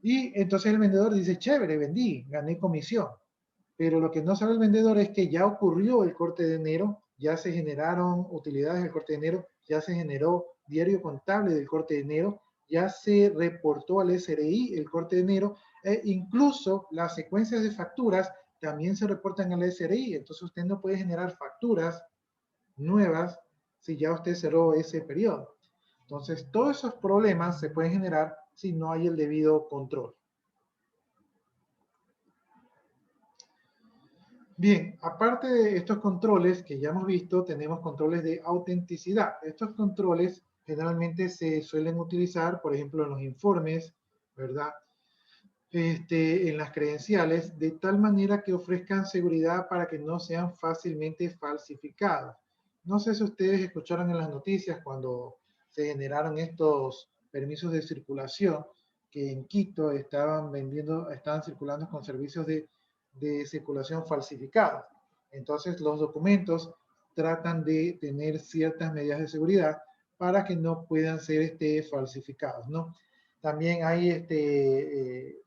Y entonces el vendedor dice, chévere, vendí, gané comisión. Pero lo que no sabe el vendedor es que ya ocurrió el corte de enero, ya se generaron utilidades del corte de enero, ya se generó diario contable del corte de enero, ya se reportó al SRI el corte de enero, e incluso las secuencias de facturas también se reportan al SRI. Entonces usted no puede generar facturas nuevas si ya usted cerró ese periodo. Entonces, todos esos problemas se pueden generar si no hay el debido control. Bien, aparte de estos controles que ya hemos visto, tenemos controles de autenticidad. Estos controles generalmente se suelen utilizar, por ejemplo, en los informes, ¿verdad? En las credenciales, de tal manera que ofrezcan seguridad para que no sean fácilmente falsificadas. No sé si ustedes escucharon en las noticias cuando se generaron estos permisos de circulación que en Quito estaban circulando con servicios de circulación falsificados. Entonces los documentos tratan de tener ciertas medidas de seguridad para que no puedan ser falsificados, ¿no? También hay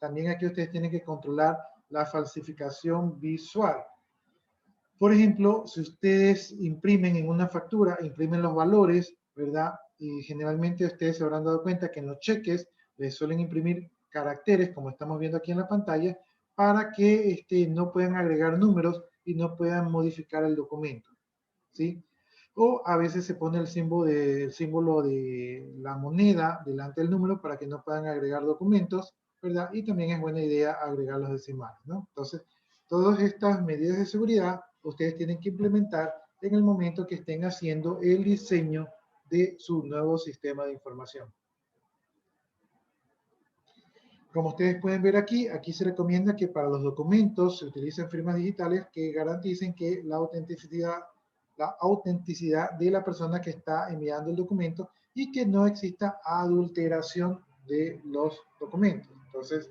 también aquí ustedes tienen que controlar la falsificación visual. Por ejemplo, si ustedes imprimen en una factura, imprimen los valores, ¿verdad? Y generalmente ustedes se habrán dado cuenta que en los cheques les suelen imprimir caracteres, como estamos viendo aquí en la pantalla, para que no puedan agregar números y no puedan modificar el documento, ¿sí? O a veces se pone el símbolo de la moneda delante del número para que no puedan agregar documentos, ¿verdad? Y también es buena idea agregar los decimales, ¿no? Entonces, todas estas medidas de seguridad ustedes tienen que implementar en el momento que estén haciendo el diseño de su nuevo sistema de información. Como ustedes pueden ver aquí, aquí se recomienda que para los documentos se utilicen firmas digitales que garanticen que la autenticidad de la persona que está enviando el documento y que no exista adulteración de los documentos. Entonces,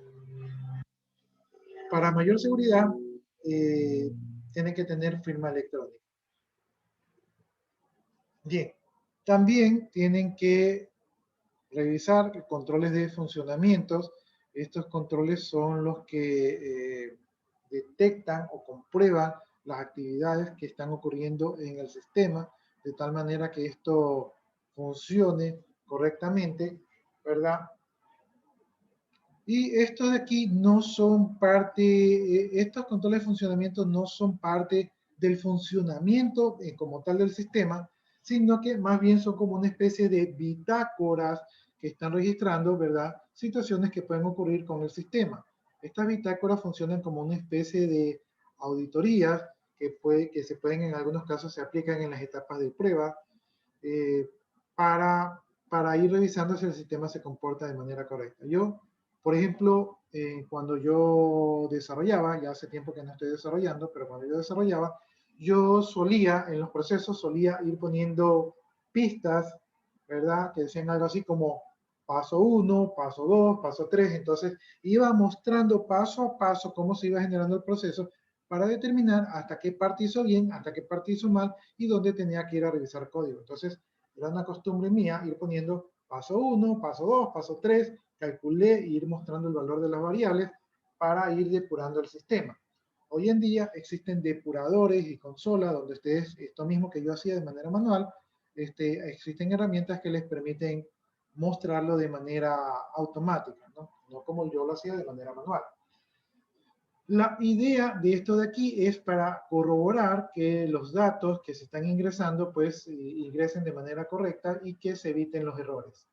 para mayor seguridad, tienen que tener firma electrónica. Bien, también tienen que revisar controles de funcionamientos. Estos controles son los que detectan o comprueban las actividades que están ocurriendo en el sistema, de tal manera que esto funcione correctamente, ¿verdad? Y estos de aquí no son parte, estos controles de funcionamiento no son parte del funcionamiento como tal del sistema, sino que más bien son como una especie de bitácoras que están registrando, ¿verdad? Situaciones que pueden ocurrir con el sistema. Estas bitácoras funcionan como una especie de auditorías que se pueden, en algunos casos, se aplican en las etapas de prueba eh, para ir revisando si el sistema se comporta de manera correcta. Yo, por ejemplo, cuando yo desarrollaba, ya hace tiempo que no estoy desarrollando, pero cuando yo desarrollaba, yo solía, en los procesos, solía ir poniendo pistas, ¿verdad? Que decían algo así como paso 1, paso 2, paso 3. Entonces, iba mostrando paso a paso cómo se iba generando el proceso para determinar hasta qué parte hizo bien, hasta qué parte hizo mal y dónde tenía que ir a revisar código. Entonces, era una costumbre mía ir poniendo paso 1, paso 2, paso 3, calculé e ir mostrando el valor de las variables para ir depurando el sistema. Hoy en día existen depuradores y consolas donde ustedes, esto mismo que yo hacía de manera manual, existen herramientas que les permiten mostrarlo de manera automática, ¿no? No como yo lo hacía de manera manual. La idea de esto de aquí es para corroborar que los datos que se están ingresando, pues ingresen de manera correcta y que se eviten los errores.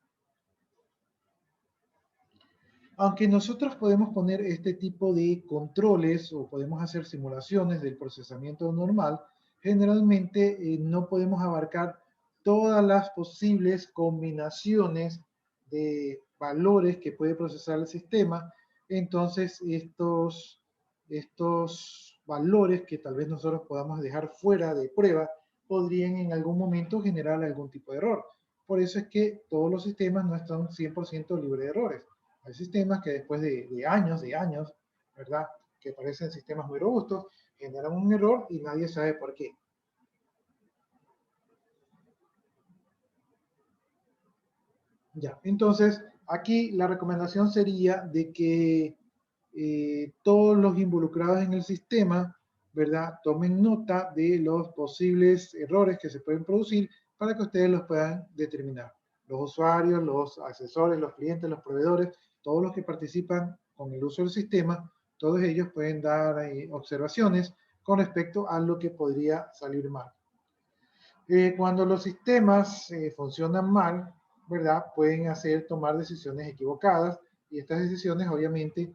Aunque nosotros podemos poner este tipo de controles o podemos hacer simulaciones del procesamiento normal, generalmente no podemos abarcar todas las posibles combinaciones de valores que puede procesar el sistema. Entonces, estos valores que tal vez nosotros podamos dejar fuera de prueba podrían en algún momento generar algún tipo de error. Por eso es que todos los sistemas no están 100% libres de errores. Hay sistemas que después de años, ¿verdad? Que parecen sistemas muy robustos, generan un error y nadie sabe por qué. Ya, entonces aquí la recomendación sería de que todos los involucrados en el sistema, ¿verdad? Tomen nota de los posibles errores que se pueden producir para que ustedes los puedan determinar. Los usuarios, los asesores, los clientes, los proveedores, todos los que participan con el uso del sistema, todos ellos pueden dar observaciones con respecto a lo que podría salir mal. Cuando los sistemas funcionan mal, ¿verdad? Pueden tomar decisiones equivocadas y estas decisiones obviamente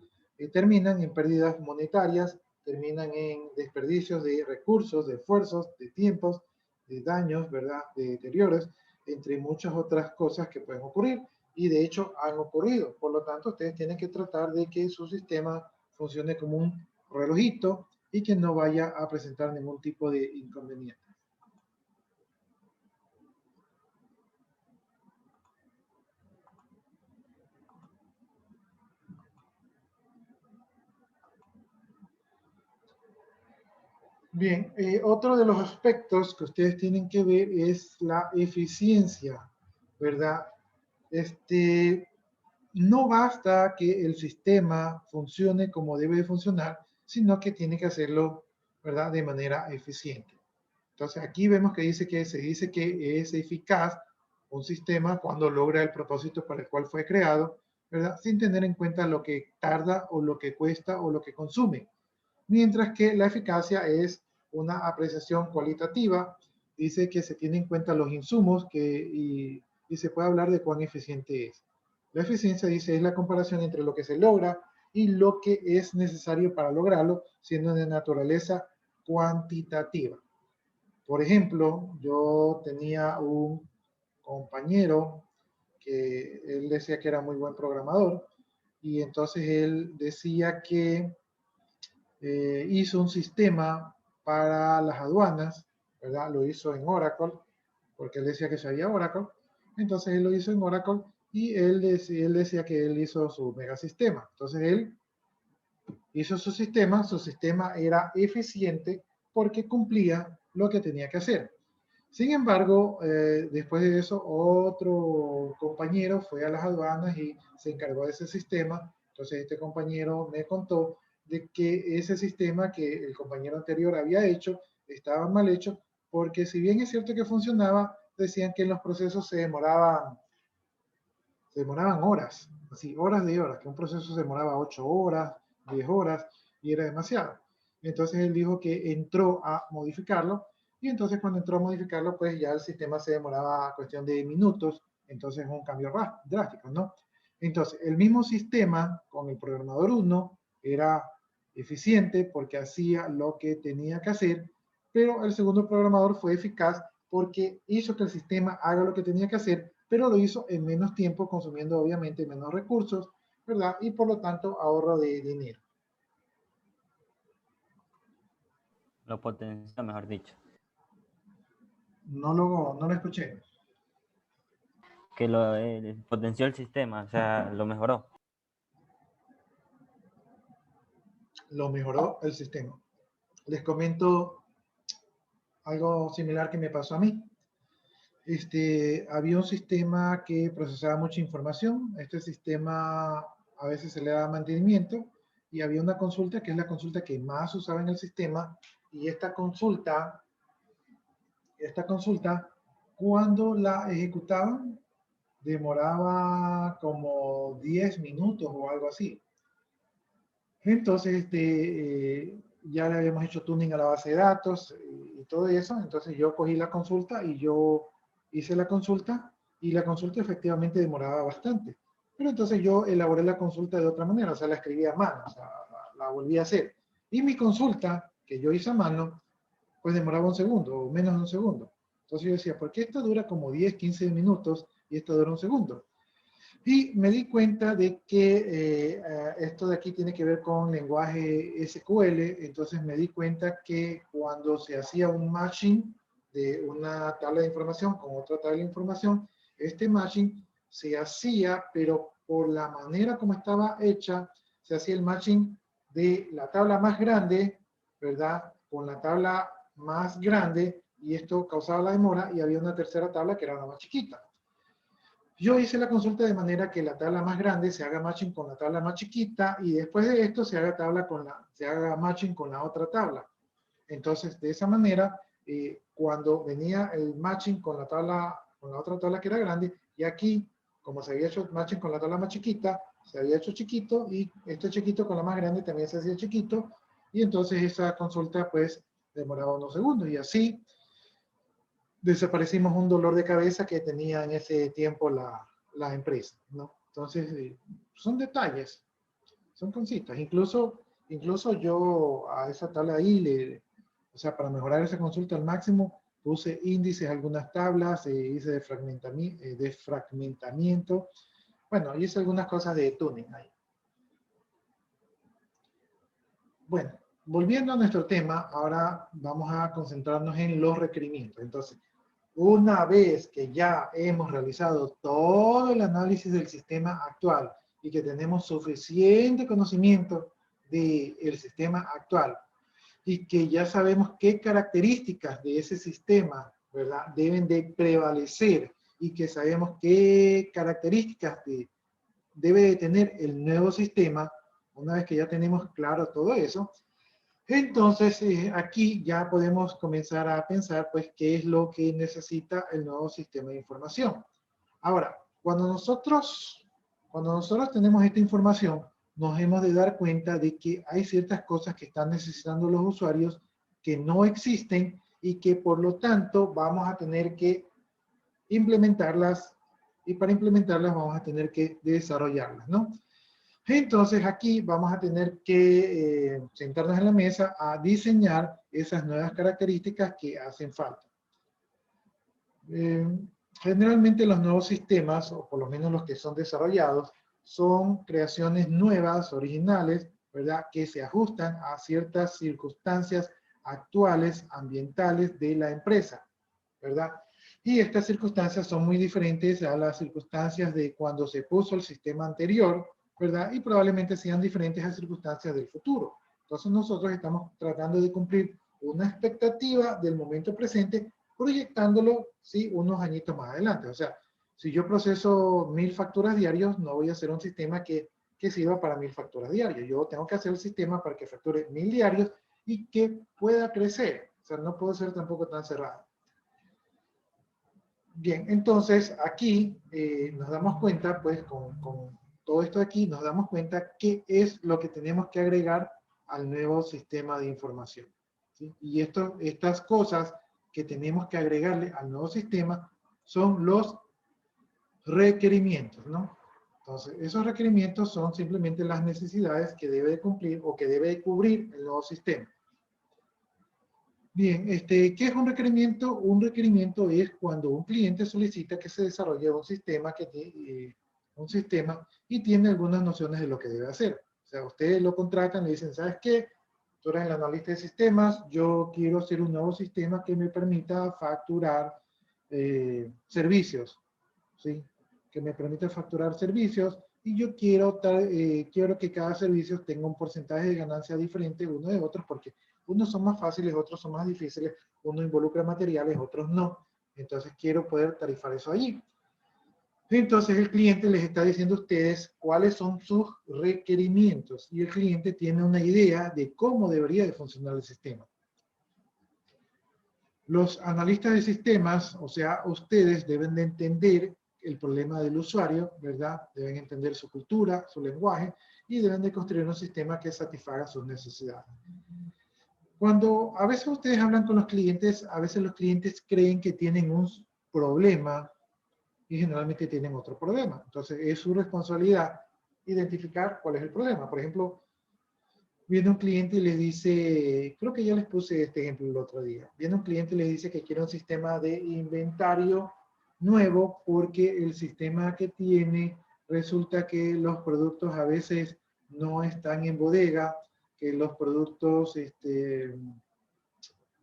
terminan en pérdidas monetarias, terminan en desperdicios de recursos, de esfuerzos, de tiempos, de daños, ¿verdad? De deterioros, entre muchas otras cosas que pueden ocurrir y de hecho han ocurrido. Por lo tanto, ustedes tienen que tratar de que su sistema funcione como un relojito y que no vaya a presentar ningún tipo de inconveniente. Bien, otro de los aspectos que ustedes tienen que ver es la eficiencia, ¿verdad? No basta que el sistema funcione como debe de funcionar, sino que tiene que hacerlo, ¿verdad? De manera eficiente. Entonces aquí vemos que se dice que es eficaz un sistema cuando logra el propósito para el cual fue creado, ¿verdad? Sin tener en cuenta lo que tarda o lo que cuesta o lo que consume. Mientras que la eficacia es una apreciación cualitativa, dice que se tiene en cuenta los insumos y se puede hablar de cuán eficiente es. La eficiencia, dice, es la comparación entre lo que se logra y lo que es necesario para lograrlo, siendo de naturaleza cuantitativa. Por ejemplo, yo tenía un compañero que él decía que era muy buen programador y entonces él decía que hizo un sistema para las aduanas, ¿verdad? Lo hizo en Oracle, porque él decía que sabía Oracle. Entonces él lo hizo en Oracle y él decía que él hizo su megasistema. Entonces él hizo su sistema era eficiente porque cumplía lo que tenía que hacer. Sin embargo, después de eso, otro compañero fue a las aduanas y se encargó de ese sistema. Entonces, este compañero me contó de que ese sistema que el compañero anterior había hecho estaba mal hecho, porque si bien es cierto que funcionaba, decían que en los procesos se demoraban horas, así, horas de horas, que un proceso se demoraba 8 horas, 10 horas, y era demasiado. Entonces él dijo que entró a modificarlo, y entonces cuando entró a modificarlo, pues ya el sistema se demoraba cuestión de minutos, entonces es un cambio drástico, ¿no? Entonces, el mismo sistema con el programador 1 era eficiente porque hacía lo que tenía que hacer, pero el segundo programador fue eficaz porque hizo que el sistema haga lo que tenía que hacer, pero lo hizo en menos tiempo, consumiendo obviamente menos recursos, ¿verdad? Y por lo tanto ahorro de dinero. Lo potencia, mejor dicho. No lo escuché. Que lo potenció el sistema, o sea, lo mejoró. Lo mejoró el sistema. Les comento algo similar que me pasó a mí. Había un sistema que procesaba mucha información. Este sistema a veces se le daba mantenimiento y había una consulta que es la consulta que más usaba en el sistema, y esta consulta, cuando la ejecutaban, demoraba como 10 minutos o algo así. Entonces, ya le habíamos hecho tuning a la base de datos y todo eso. Entonces yo cogí la consulta y yo hice la consulta, y la consulta efectivamente demoraba bastante. Pero entonces yo elaboré la consulta de otra manera, o sea, la escribí a mano, o sea, la volví a hacer. Y mi consulta, que yo hice a mano, pues demoraba un segundo o menos de un segundo. Entonces yo decía, ¿por qué esta dura como 10, 15 minutos y esta dura un segundo? Y me di cuenta de que esto de aquí tiene que ver con lenguaje SQL. Entonces me di cuenta que cuando se hacía un matching de una tabla de información con otra tabla de información, este matching se hacía, pero por la manera como estaba hecha, se hacía el matching de la tabla más grande, ¿verdad? Con la tabla más grande, y esto causaba la demora, y había una tercera tabla que era la más chiquita. Yo hice la consulta de manera que la tabla más grande se haga matching con la tabla más chiquita, y después de esto se haga matching con la otra tabla. Entonces, de esa manera, cuando venía el matching con la otra tabla que era grande, y aquí, como se había hecho matching con la tabla más chiquita, se había hecho chiquito, y este chiquito con la más grande también se hacía chiquito, y entonces esa consulta pues demoraba unos segundos, y así desaparecimos un dolor de cabeza que tenía en ese tiempo la empresa, ¿no? Entonces, son detalles, son cositas. Incluso yo a esa tabla ahí, o sea, para mejorar esa consulta al máximo, puse índices, algunas tablas, hice desfragmentamiento. Bueno, hice algunas cosas de tuning ahí. Bueno, volviendo a nuestro tema, ahora vamos a concentrarnos en los requerimientos. Entonces, una vez que ya hemos realizado todo el análisis del sistema actual y que tenemos suficiente conocimiento del sistema actual y que ya sabemos qué características de ese sistema, ¿verdad?, deben de prevalecer y que sabemos qué características debe de tener el nuevo sistema, una vez que ya tenemos claro todo eso, entonces aquí ya podemos comenzar a pensar pues qué es lo que necesita el nuevo sistema de información. Ahora, cuando nosotros tenemos esta información, nos hemos de dar cuenta de que hay ciertas cosas que están necesitando los usuarios que no existen y que por lo tanto vamos a tener que implementarlas, y para implementarlas vamos a tener que desarrollarlas, ¿no? Entonces aquí vamos a tener que sentarnos en la mesa a diseñar esas nuevas características que hacen falta. Generalmente los nuevos sistemas, o por lo menos los que son desarrollados, son creaciones nuevas, originales, ¿verdad?, que se ajustan a ciertas circunstancias actuales, ambientales de la empresa, ¿verdad? Y estas circunstancias son muy diferentes a las circunstancias de cuando se puso el sistema anterior, ¿verdad? Y probablemente sean diferentes a circunstancias del futuro. Entonces nosotros estamos tratando de cumplir una expectativa del momento presente, proyectándolo, ¿sí?, unos añitos más adelante. O sea, si yo proceso 1000 facturas diarios, no voy a hacer un sistema que sirva para 1000 facturas diarias. Yo tengo que hacer el sistema para que facture 1000 diarios y que pueda crecer. O sea, no puedo ser tampoco tan cerrado. Bien, entonces aquí nos damos cuenta, pues con todo esto de aquí, nos damos cuenta qué es lo que tenemos que agregar al nuevo sistema de información, ¿sí? Y estas cosas que tenemos que agregarle al nuevo sistema son los requerimientos, ¿no? Entonces, esos requerimientos son simplemente las necesidades que debe de cumplir o que debe de cubrir el nuevo sistema. Bien, ¿qué es un requerimiento? Un requerimiento es cuando un cliente solicita que se desarrolle un sistema y tiene algunas nociones de lo que debe hacer. O sea, ustedes lo contratan, le dicen, ¿sabes qué? Tú eres el analista de sistemas, yo quiero hacer un nuevo sistema que me permita facturar servicios, ¿sí? Que me permita facturar servicios y yo quiero que cada servicio tenga un porcentaje de ganancia diferente uno de otros porque unos son más fáciles, otros son más difíciles, uno involucra materiales, otros no. Entonces quiero poder tarifar eso allí. Entonces el cliente les está diciendo a ustedes cuáles son sus requerimientos y el cliente tiene una idea de cómo debería de funcionar el sistema. Los analistas de sistemas, o sea, ustedes deben de entender el problema del usuario, ¿verdad? Deben entender su cultura, su lenguaje y deben de construir un sistema que satisfaga sus necesidades. Cuando a veces ustedes hablan con los clientes, a veces los clientes creen que tienen un problema y generalmente tienen otro problema. Entonces es su responsabilidad identificar cuál es el problema. Por ejemplo, viene un cliente y les dice, creo que ya les puse este ejemplo el otro día. Viene un cliente y les dice que quiere un sistema de inventario nuevo porque el sistema que tiene resulta que los productos a veces no están en bodega, que los productos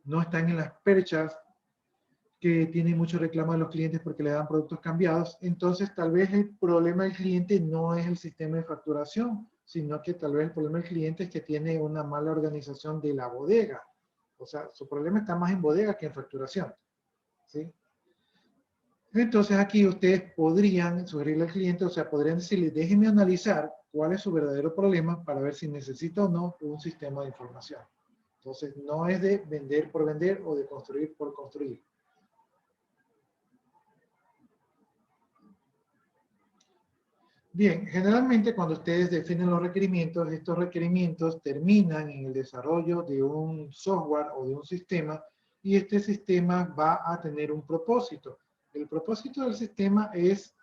no están en las perchas, que tiene mucho reclamo de los clientes porque le dan productos cambiados. Entonces, tal vez el problema del cliente no es el sistema de facturación, sino que tal vez el problema del cliente es que tiene una mala organización de la bodega. O sea, su problema está más en bodega que en facturación, ¿sí? Entonces aquí ustedes podrían sugerirle al cliente, o sea, podrían decirle, déjenme analizar cuál es su verdadero problema para ver si necesita o no un sistema de información. Entonces, no es de vender por vender o de construir por construir. Bien, generalmente cuando ustedes definen los requerimientos, estos requerimientos terminan en el desarrollo de un software o de un sistema y este sistema va a tener un propósito. El propósito del sistema es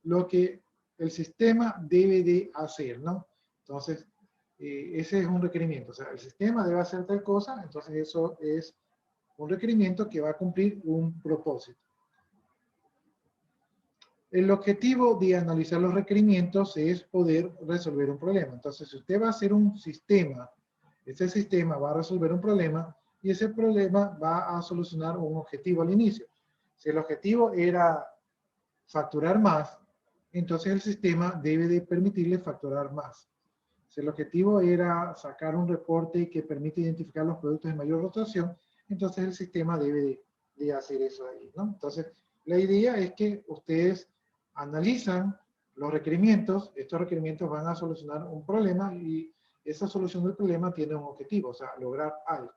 lo que el sistema debe de hacer, ¿no? Entonces, ese es un requerimiento. O sea, el sistema debe hacer tal cosa, entonces eso es un requerimiento que va a cumplir un propósito. El objetivo de analizar los requerimientos es poder resolver un problema. Entonces, si usted va a hacer un sistema, ese sistema va a resolver un problema y ese problema va a solucionar un objetivo al inicio. Si el objetivo era facturar más, entonces el sistema debe de permitirle facturar más. Si el objetivo era sacar un reporte que permite identificar los productos de mayor rotación, entonces el sistema debe de hacer eso ahí, ¿no? Entonces, la idea es que ustedes analizan los requerimientos, estos requerimientos van a solucionar un problema y esa solución del problema tiene un objetivo, o sea, lograr algo.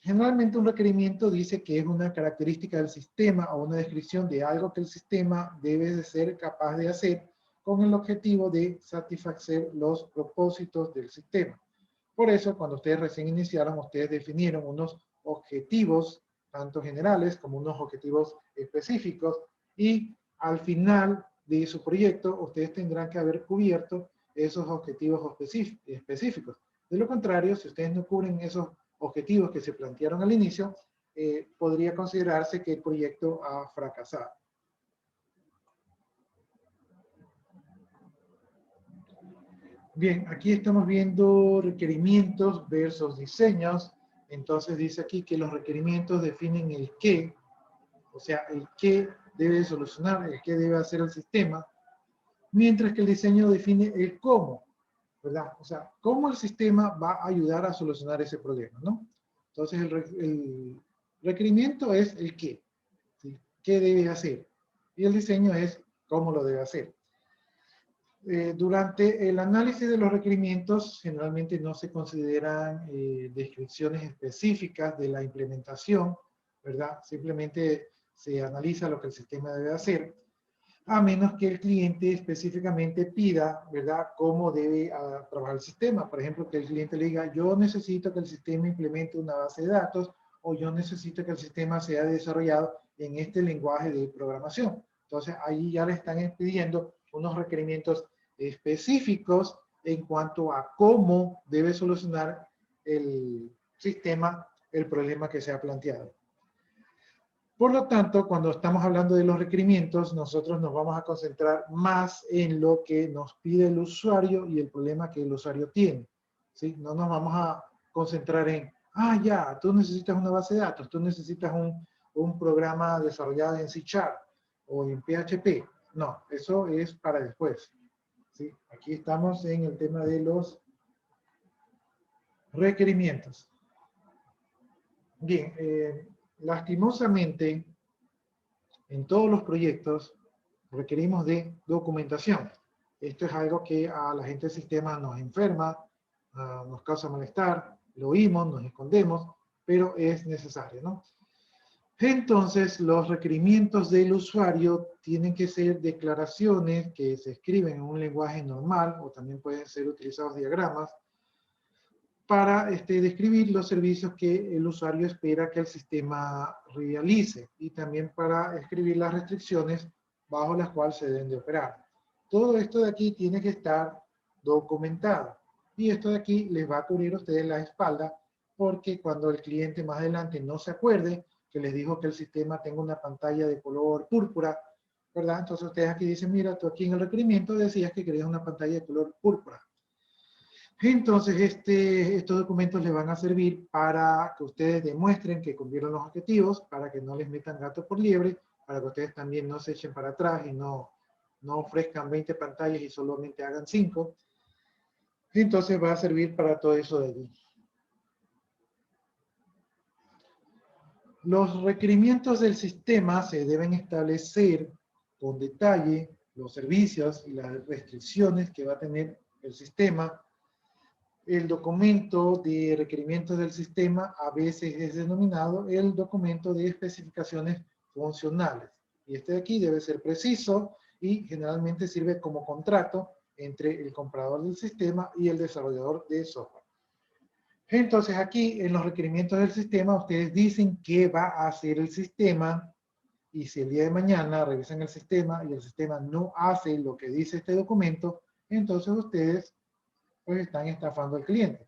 Generalmente un requerimiento dice que es una característica del sistema o una descripción de algo que el sistema debe de ser capaz de hacer con el objetivo de satisfacer los propósitos del sistema. Por eso, cuando ustedes recién iniciaron, ustedes definieron unos objetivos, tanto generales como unos objetivos específicos, y al final de su proyecto, ustedes tendrán que haber cubierto esos objetivos específicos. De lo contrario, si ustedes no cubren esos objetivos que se plantearon al inicio, podría considerarse que el proyecto ha fracasado. Bien, aquí estamos viendo requerimientos versus diseños. Entonces dice aquí que los requerimientos definen el qué, o sea, el qué debe solucionar, el qué debe hacer el sistema, mientras que el diseño define el cómo, ¿verdad? O sea, cómo el sistema va a ayudar a solucionar ese problema, ¿no? Entonces el requerimiento es el qué, ¿sí? ¿Qué debe hacer? Y el diseño es cómo lo debe hacer. Durante el análisis de los requerimientos, generalmente no se consideran descripciones específicas de la implementación, ¿verdad? Simplemente se analiza lo que el sistema debe hacer, a menos que el cliente específicamente pida, ¿verdad?, cómo debe trabajar el sistema. Por ejemplo, que el cliente le diga, yo necesito que el sistema implemente una base de datos, o yo necesito que el sistema sea desarrollado en este lenguaje de programación. Entonces, ahí ya le están pidiendo unos requerimientos específicos en cuanto a cómo debe solucionar el sistema el problema que se ha planteado. Por lo tanto, cuando estamos hablando de los requerimientos, nosotros nos vamos a concentrar más en lo que nos pide el usuario y el problema que el usuario tiene, ¿sí? No nos vamos a concentrar en, ya, tú necesitas una base de datos, tú necesitas un programa desarrollado en C# o en PHP. No, eso es para después, ¿sí? Aquí estamos en el tema de los requerimientos. Bien, lastimosamente, en todos los proyectos requerimos de documentación. Esto es algo que a la gente del sistema nos enferma, nos causa malestar, lo oímos, nos escondemos, pero es necesario, ¿no? Entonces, los requerimientos del usuario tienen que ser declaraciones que se escriben en un lenguaje normal, o también pueden ser utilizados diagramas, para describir los servicios que el usuario espera que el sistema realice y también para escribir las restricciones bajo las cuales se deben de operar. Todo esto de aquí tiene que estar documentado y esto de aquí les va a cubrir a ustedes la espalda porque cuando el cliente más adelante no se acuerde que les dijo que el sistema tenga una pantalla de color púrpura, ¿verdad? Entonces ustedes aquí dicen, mira, tú aquí en el requerimiento decías que querías una pantalla de color púrpura. Entonces, estos documentos les van a servir para que ustedes demuestren que cumplieron los objetivos, para que no les metan gato por liebre, para que ustedes también no se echen para atrás y no ofrezcan 20 pantallas y solamente hagan 5. Entonces va a servir para todo eso de allí. Los requerimientos del sistema se deben establecer con detalle los servicios y las restricciones que va a tener el sistema. El documento de requerimientos del sistema a veces es denominado el documento de especificaciones funcionales. Y este de aquí debe ser preciso y generalmente sirve como contrato entre el comprador del sistema y el desarrollador de software. Entonces aquí en los requerimientos del sistema ustedes dicen qué va a hacer el sistema, y si el día de mañana revisan el sistema y el sistema no hace lo que dice este documento, entonces ustedes pues están estafando al cliente.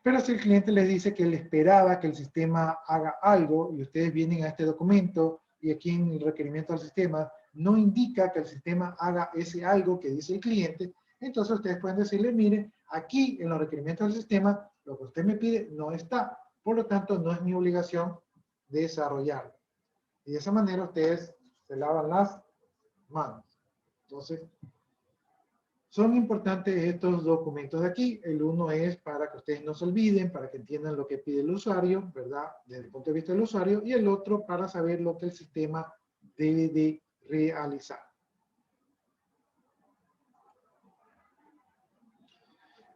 Pero si el cliente les dice que él esperaba que el sistema haga algo y ustedes vienen a este documento y aquí en el requerimiento del sistema no indica que el sistema haga ese algo que dice el cliente, entonces ustedes pueden decirle, mire, aquí en los requerimientos del sistema lo que usted me pide no está, por lo tanto no es mi obligación desarrollarlo. Y de esa manera ustedes se lavan las manos. Entonces, son importantes estos documentos de aquí. El uno es para que ustedes no se olviden, para que entiendan lo que pide el usuario, ¿verdad? Desde el punto de vista del usuario. Y el otro para saber lo que el sistema debe de realizar.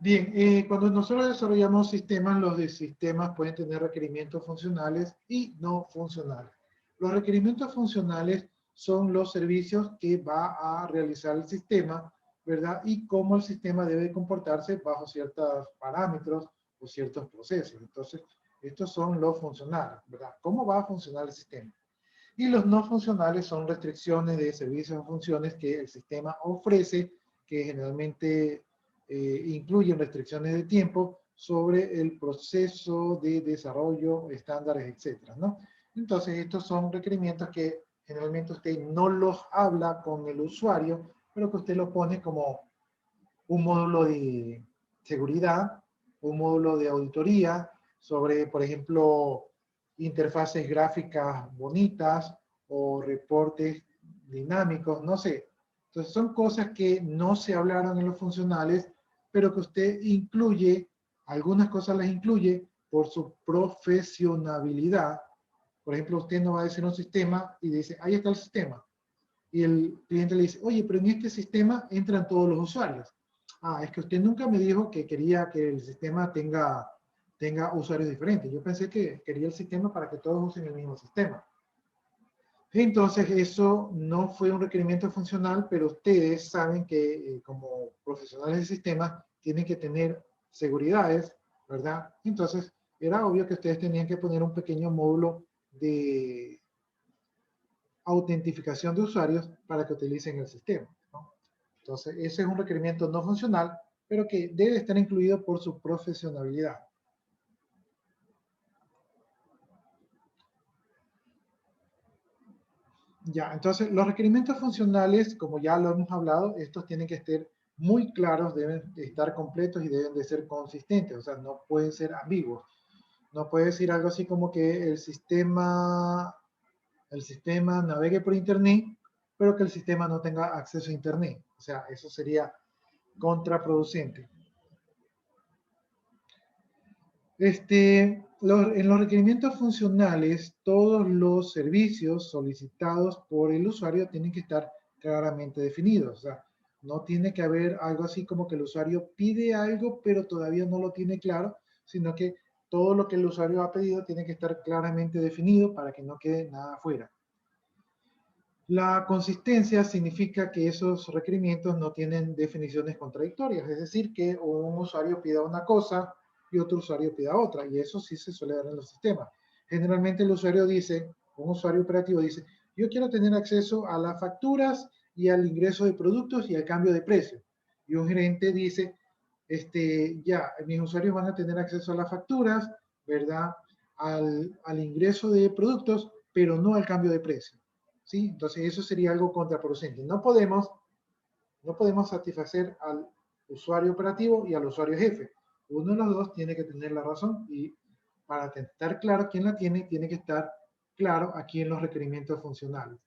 Bien, cuando nosotros desarrollamos sistemas, los de sistemas pueden tener requerimientos funcionales y no funcionales. Los requerimientos funcionales son los servicios que va a realizar el sistema, ¿verdad? Y cómo el sistema debe comportarse bajo ciertos parámetros o ciertos procesos. Entonces, estos son los funcionales, ¿verdad? ¿Cómo va a funcionar el sistema? Y los no funcionales son restricciones de servicios o funciones que el sistema ofrece, que generalmente incluyen restricciones de tiempo sobre el proceso de desarrollo, estándares, etcétera, ¿no? Entonces, estos son requerimientos que generalmente usted no los habla con el usuario, pero que usted lo pone como un módulo de seguridad, un módulo de auditoría sobre, por ejemplo, interfaces gráficas bonitas o reportes dinámicos, no sé. Entonces son cosas que no se hablaron en los funcionales, pero que usted incluye, algunas cosas las incluye por su profesionalidad. Por ejemplo, usted no va a decir un sistema y dice, ahí está el sistema. Y el cliente le dice, oye, pero en este sistema entran todos los usuarios. Ah, es que usted nunca me dijo que quería que el sistema tenga usuarios diferentes. Yo pensé que quería el sistema para que todos usen el mismo sistema. Entonces, eso no fue un requerimiento funcional, pero ustedes saben que como profesionales de sistemas tienen que tener seguridades, ¿verdad? Entonces, era obvio que ustedes tenían que poner un pequeño módulo de autentificación de usuarios para que utilicen el sistema, ¿no? Entonces, ese es un requerimiento no funcional, pero que debe estar incluido por su profesionalidad. Ya, entonces los requerimientos funcionales, como ya lo hemos hablado, estos tienen que estar muy claros, deben estar completos y deben de ser consistentes, o sea, no pueden ser ambiguos. No puede decir algo así como que el sistema navegue por internet, pero que el sistema no tenga acceso a internet. O sea, eso sería contraproducente. En los requerimientos funcionales, todos los servicios solicitados por el usuario tienen que estar claramente definidos. O sea, no tiene que haber algo así como que el usuario pide algo, pero todavía no lo tiene claro, sino que todo lo que el usuario ha pedido tiene que estar claramente definido para que no quede nada afuera. La consistencia significa que esos requerimientos no tienen definiciones contradictorias, es decir, que un usuario pida una cosa y otro usuario pida otra, y eso sí se suele dar en los sistemas. Generalmente el usuario dice, un usuario operativo dice, yo quiero tener acceso a las facturas y al ingreso de productos y al cambio de precio. Y un gerente dice, ya, mis usuarios van a tener acceso a las facturas, ¿verdad? Al ingreso de productos, pero no al cambio de precio. ¿Sí? Entonces eso sería algo contraproducente. No podemos satisfacer al usuario operativo y al usuario jefe. Uno de los dos tiene que tener la razón y para estar claro quién la tiene, tiene que estar claro aquí en los requerimientos funcionales.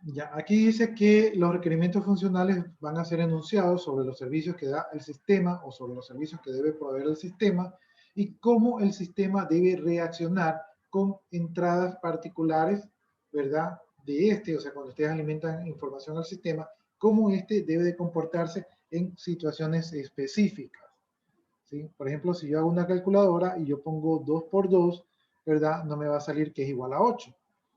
Ya, aquí dice que los requerimientos funcionales van a ser enunciados sobre los servicios que da el sistema o sobre los servicios que debe proveer el sistema y cómo el sistema debe reaccionar con entradas particulares, ¿verdad? O sea, cuando ustedes alimentan información al sistema, cómo debe de comportarse en situaciones específicas, ¿sí? Por ejemplo, si yo hago una calculadora y yo pongo 2 por 2, ¿verdad? No me va a salir que es igual a 8,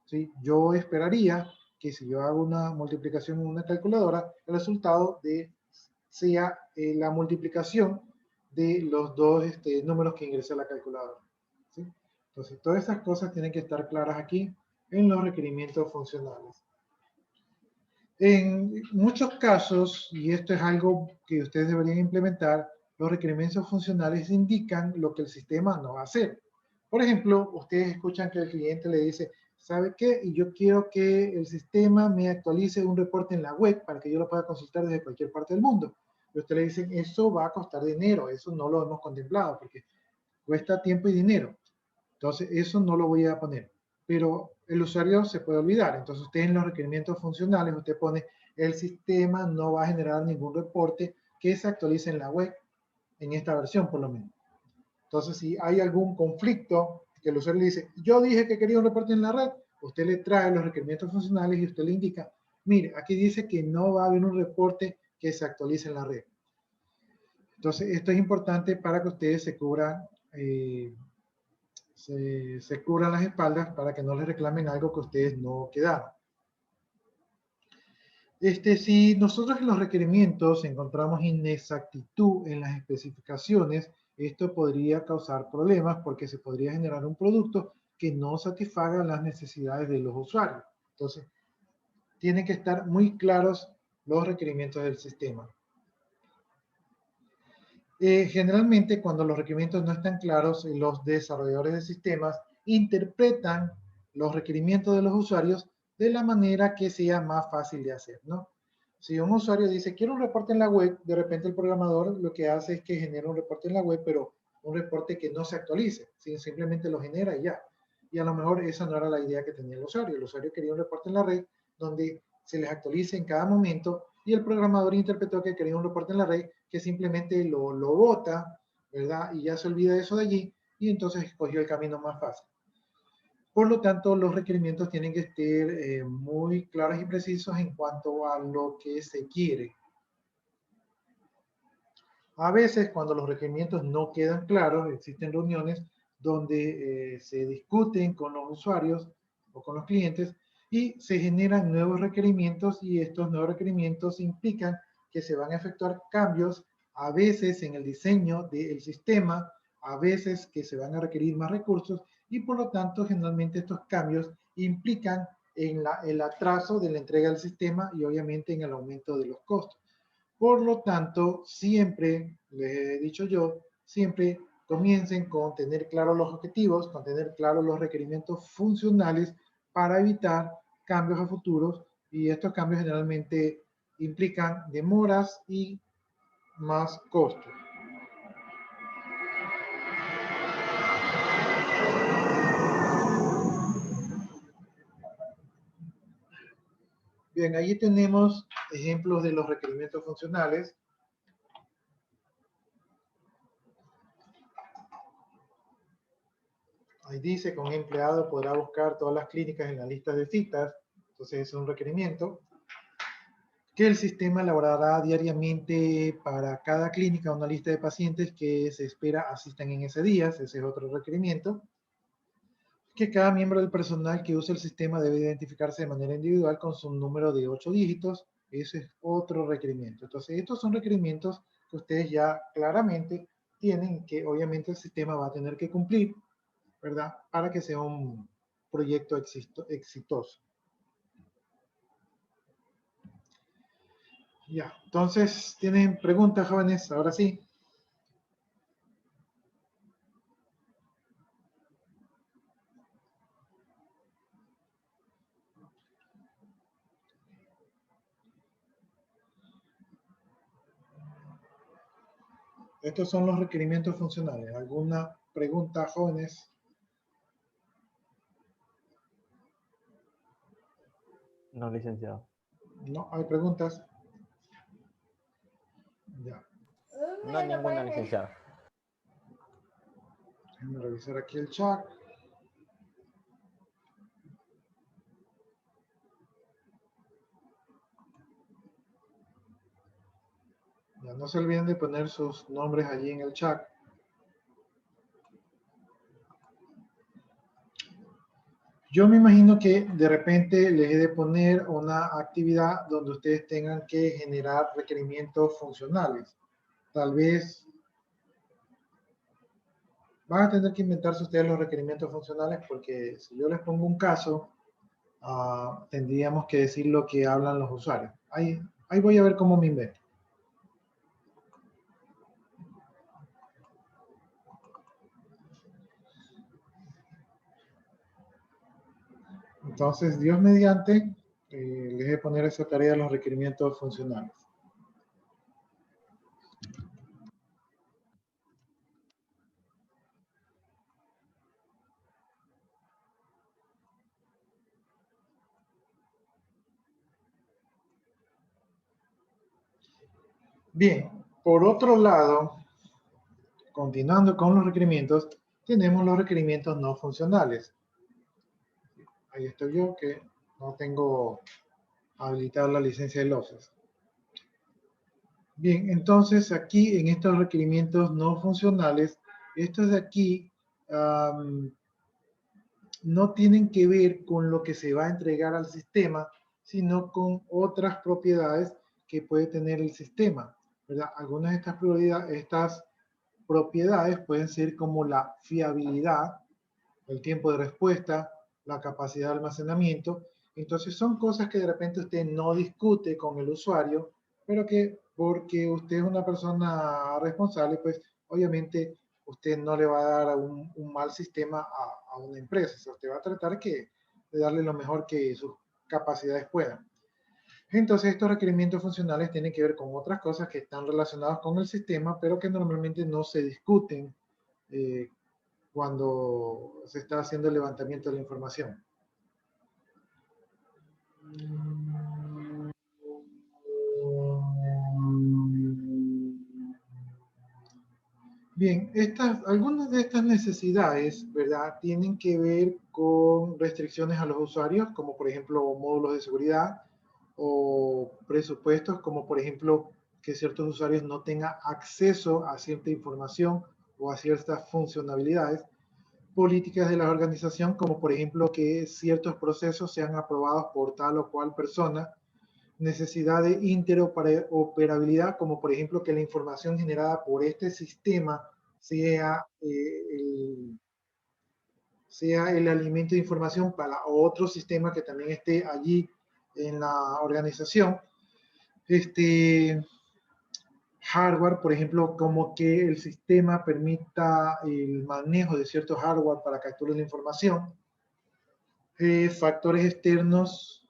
¿sí? Yo esperaría que si yo hago una multiplicación en una calculadora, el resultado de sea la multiplicación de los dos números que ingresé a la calculadora. ¿Sí? Entonces, todas esas cosas tienen que estar claras aquí en los requerimientos funcionales. En muchos casos, y esto es algo que ustedes deberían implementar, los requerimientos funcionales indican lo que el sistema no va a hacer. Por ejemplo, ustedes escuchan que el cliente le dice, ¿sabe qué? Y yo quiero que el sistema me actualice un reporte en la web para que yo lo pueda consultar desde cualquier parte del mundo. Y usted le dicen, eso va a costar dinero, eso no lo hemos contemplado porque cuesta tiempo y dinero. Entonces, eso no lo voy a poner. Pero el usuario se puede olvidar. Entonces, usted en los requerimientos funcionales, usted pone, el sistema no va a generar ningún reporte que se actualice en la web, en esta versión por lo menos. Entonces, si hay algún conflicto que el usuario le dice, yo dije que quería un reporte en la red, usted le trae los requerimientos funcionales y usted le indica, mire, aquí dice que no va a haber un reporte que se actualice en la red. Entonces, esto es importante para que ustedes se cubran, se cubran las espaldas para que no les reclamen algo que ustedes no quedaron. Si nosotros en los requerimientos encontramos inexactitud en las especificaciones, esto podría causar problemas porque se podría generar un producto que no satisfaga las necesidades de los usuarios. Entonces, tienen que estar muy claros los requerimientos del sistema. Generalmente, cuando los requerimientos no están claros, los desarrolladores de sistemas interpretan los requerimientos de los usuarios de la manera que sea más fácil de hacer, ¿no? Si un usuario dice, quiero un reporte en la web, de repente el programador lo que hace es que genera un reporte en la web, pero un reporte que no se actualice, simplemente lo genera y ya. Y a lo mejor esa no era la idea que tenía el usuario. El usuario quería un reporte en la red donde se les actualice en cada momento y el programador interpretó que quería un reporte en la red que simplemente lo bota, ¿verdad? Y ya se olvida de eso de allí y entonces escogió el camino más fácil. Por lo tanto, los requerimientos tienen que estar muy claros y precisos en cuanto a lo que se quiere. A veces, cuando los requerimientos no quedan claros, existen reuniones donde se discuten con los usuarios o con los clientes y se generan nuevos requerimientos y estos nuevos requerimientos implican que se van a efectuar cambios, a veces en el diseño del sistema, a veces que se van a requerir más recursos y por lo tanto generalmente estos cambios implican en el atraso de la entrega del sistema y obviamente en el aumento de los costos. Por lo tanto, siempre, les he dicho yo, siempre comiencen con tener claros los objetivos, con tener claros los requerimientos funcionales para evitar cambios a futuros y estos cambios generalmente implican demoras y más costos. Bien, ahí tenemos ejemplos de los requerimientos funcionales. Ahí dice que un empleado podrá buscar todas las clínicas en la lista de citas, entonces es un requerimiento. Que el sistema elaborará diariamente para cada clínica una lista de pacientes que se espera asistan en ese día, ese es otro requerimiento. Que cada miembro del personal que use el sistema debe identificarse de manera individual con su número de 8 dígitos, ese es otro requerimiento. Entonces, estos son requerimientos que ustedes ya claramente tienen que obviamente el sistema va a tener que cumplir, ¿verdad? Para que sea un proyecto exitoso. Ya, entonces, ¿tienen preguntas, jóvenes? Ahora sí. Estos son los requerimientos funcionales. ¿Alguna pregunta, jóvenes? No, licenciado. ¿No? ¿Hay preguntas? Ya. No, ninguna, licenciado. Déjenme revisar aquí el chat. Ya, no se olviden de poner sus nombres allí en el chat. Yo me imagino que de repente les he de poner una actividad donde ustedes tengan que generar requerimientos funcionales. Tal vez van a tener que inventarse ustedes los requerimientos funcionales porque si yo les pongo un caso, tendríamos que decir lo que hablan los usuarios. Ahí voy a ver cómo me invento. Entonces, Dios mediante, les voy a poner esa tarea de los requerimientos funcionales. Bien, por otro lado, continuando con los requerimientos, tenemos los requerimientos no funcionales. Ahí estoy yo que no tengo habilitada la licencia de Office. Bien, entonces aquí en estos requerimientos no funcionales, estos de aquí no tienen que ver con lo que se va a entregar al sistema, sino con otras propiedades que puede tener el sistema, ¿verdad? Algunas de estas propiedades pueden ser como la fiabilidad, el tiempo de respuesta, la capacidad de almacenamiento. Entonces son cosas que de repente usted no discute con el usuario, pero que porque usted es una persona responsable, pues obviamente usted no le va a dar un mal sistema a una empresa. O sea, usted va a tratar de darle lo mejor que sus capacidades puedan. Entonces estos requerimientos funcionales tienen que ver con otras cosas que están relacionadas con el sistema, pero que normalmente no se discuten cuando se está haciendo el levantamiento de la información. Bien, algunas de estas necesidades, ¿verdad? Tienen que ver con restricciones a los usuarios, como por ejemplo módulos de seguridad o presupuestos, como por ejemplo que ciertos usuarios no tengan acceso a cierta información o a ciertas funcionalidades. Políticas de la organización, como por ejemplo que ciertos procesos sean aprobados por tal o cual persona, necesidad de interoperabilidad, como por ejemplo que la información generada por este sistema sea el alimento de información para otro sistema que también esté allí en la organización. Hardware, por ejemplo, como que el sistema permita el manejo de cierto hardware para capturar la información. Factores externos,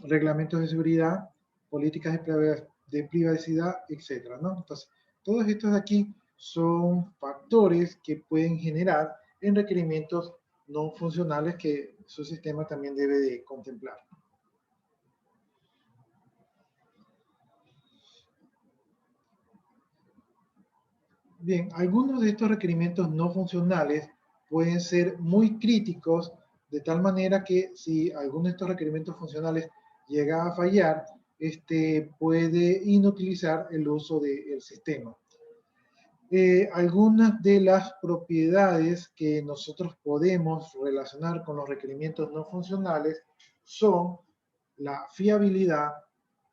reglamentos de seguridad, políticas de privacidad, etc., ¿no? Entonces, todos estos de aquí son factores que pueden generar en requerimientos no funcionales que su sistema también debe de contemplar. Bien, algunos de estos requerimientos no funcionales pueden ser muy críticos, de tal manera que si alguno de estos requerimientos funcionales llega a fallar, puede inutilizar el uso del sistema. Algunas de las propiedades que nosotros podemos relacionar con los requerimientos no funcionales son la fiabilidad,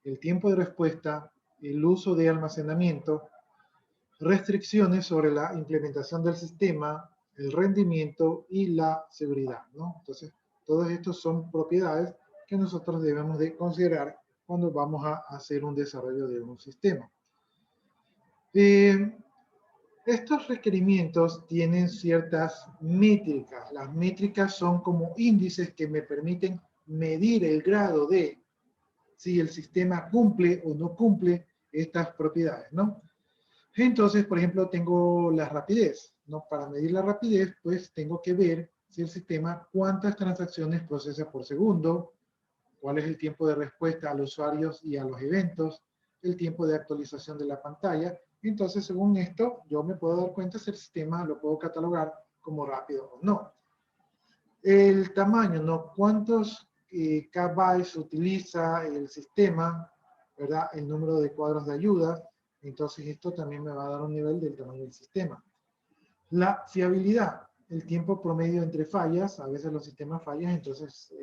el tiempo de respuesta, el uso de almacenamiento, restricciones sobre la implementación del sistema, el rendimiento y la seguridad, ¿no? Entonces, todos estos son propiedades que nosotros debemos de considerar cuando vamos a hacer un desarrollo de un sistema. Estos requerimientos tienen ciertas métricas. Las métricas son como índices que me permiten medir el grado de si el sistema cumple o no cumple estas propiedades, ¿no? Entonces, por ejemplo, tengo la rapidez, ¿no? Para medir la rapidez, pues tengo que ver si el sistema cuántas transacciones procesa por segundo, cuál es el tiempo de respuesta a los usuarios y a los eventos, el tiempo de actualización de la pantalla. Entonces, según esto, yo me puedo dar cuenta si el sistema lo puedo catalogar como rápido o no. El tamaño, ¿no? ¿Cuántos kbytes utiliza el sistema, ¿verdad? El número de cuadros de ayuda. Entonces, esto también me va a dar un nivel del tamaño del sistema. La fiabilidad. el tiempo promedio entre fallas, a veces los sistemas fallan, entonces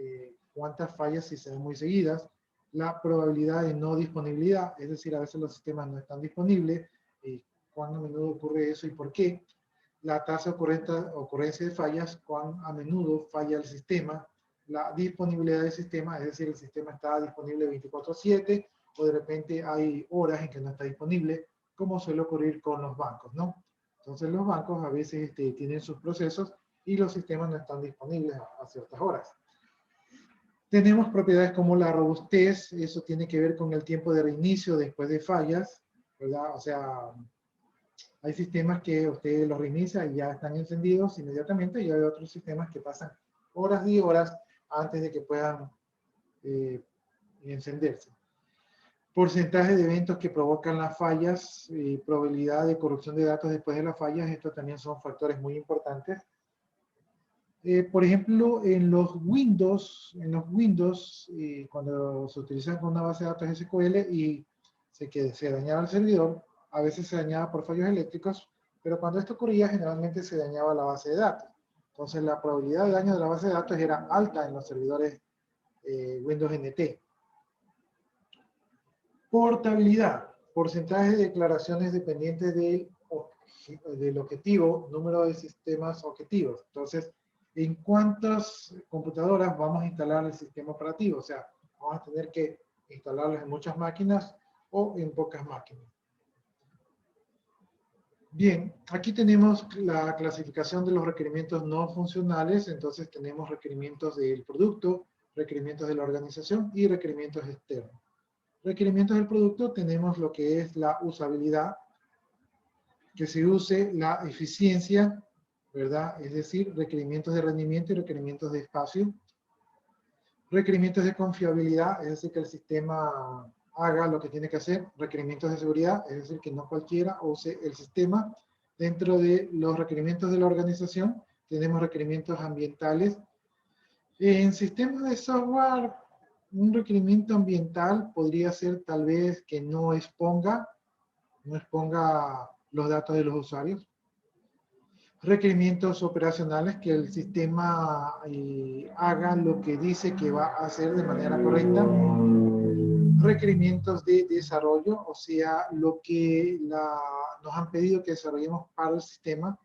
cuántas fallas si se dan muy seguidas, la probabilidad de no disponibilidad, es decir, a veces los sistemas no están disponibles, cuán a menudo ocurre eso y por qué, la tasa de ocurrencia de fallas, cuán a menudo falla el sistema, la disponibilidad del sistema, es decir, el sistema está disponible 24/7 o de repente hay horas en que no está disponible, como suele ocurrir con los bancos, ¿no? Entonces los bancos a veces tienen sus procesos y los sistemas no están disponibles a ciertas horas. Tenemos propiedades como la robustez, eso tiene que ver con el tiempo de reinicio después de fallas, ¿verdad? O sea, hay sistemas que usted los reinicia y ya están encendidos inmediatamente y hay otros sistemas que pasan horas y horas antes de que puedan encenderse. Porcentaje de eventos que provocan las fallas, probabilidad de corrupción de datos después de las fallas, estos también son factores muy importantes. Por ejemplo, en los Windows, cuando se utilizan con una base de datos SQL y se dañaba el servidor, a veces se dañaba por fallos eléctricos, pero cuando esto ocurría, generalmente se dañaba la base de datos. Entonces, la probabilidad de daño de la base de datos era alta en los servidores Windows NT. Portabilidad, porcentaje de declaraciones dependientes del objetivo, número de sistemas objetivos. Entonces, ¿en cuántas computadoras vamos a instalar el sistema operativo? O sea, vamos a tener que instalarlos en muchas máquinas o en pocas máquinas. Bien, aquí tenemos la clasificación de los requerimientos no funcionales. Entonces tenemos requerimientos del producto, requerimientos de la organización y requerimientos externos. Requerimientos del producto tenemos lo que es la usabilidad, que se use la eficiencia, ¿verdad? Es decir, requerimientos de rendimiento y requerimientos de espacio. Requerimientos de confiabilidad, es decir, que el sistema haga lo que tiene que hacer. Requerimientos de seguridad, es decir, que no cualquiera use el sistema. Dentro de los requerimientos de la organización, tenemos requerimientos ambientales. En sistemas de software, un requerimiento ambiental podría ser tal vez que no exponga los datos de los usuarios. Requerimientos operacionales, que el sistema haga lo que dice que va a hacer de manera correcta. Requerimientos de desarrollo, o sea, lo que nos han pedido que desarrollemos para el sistema.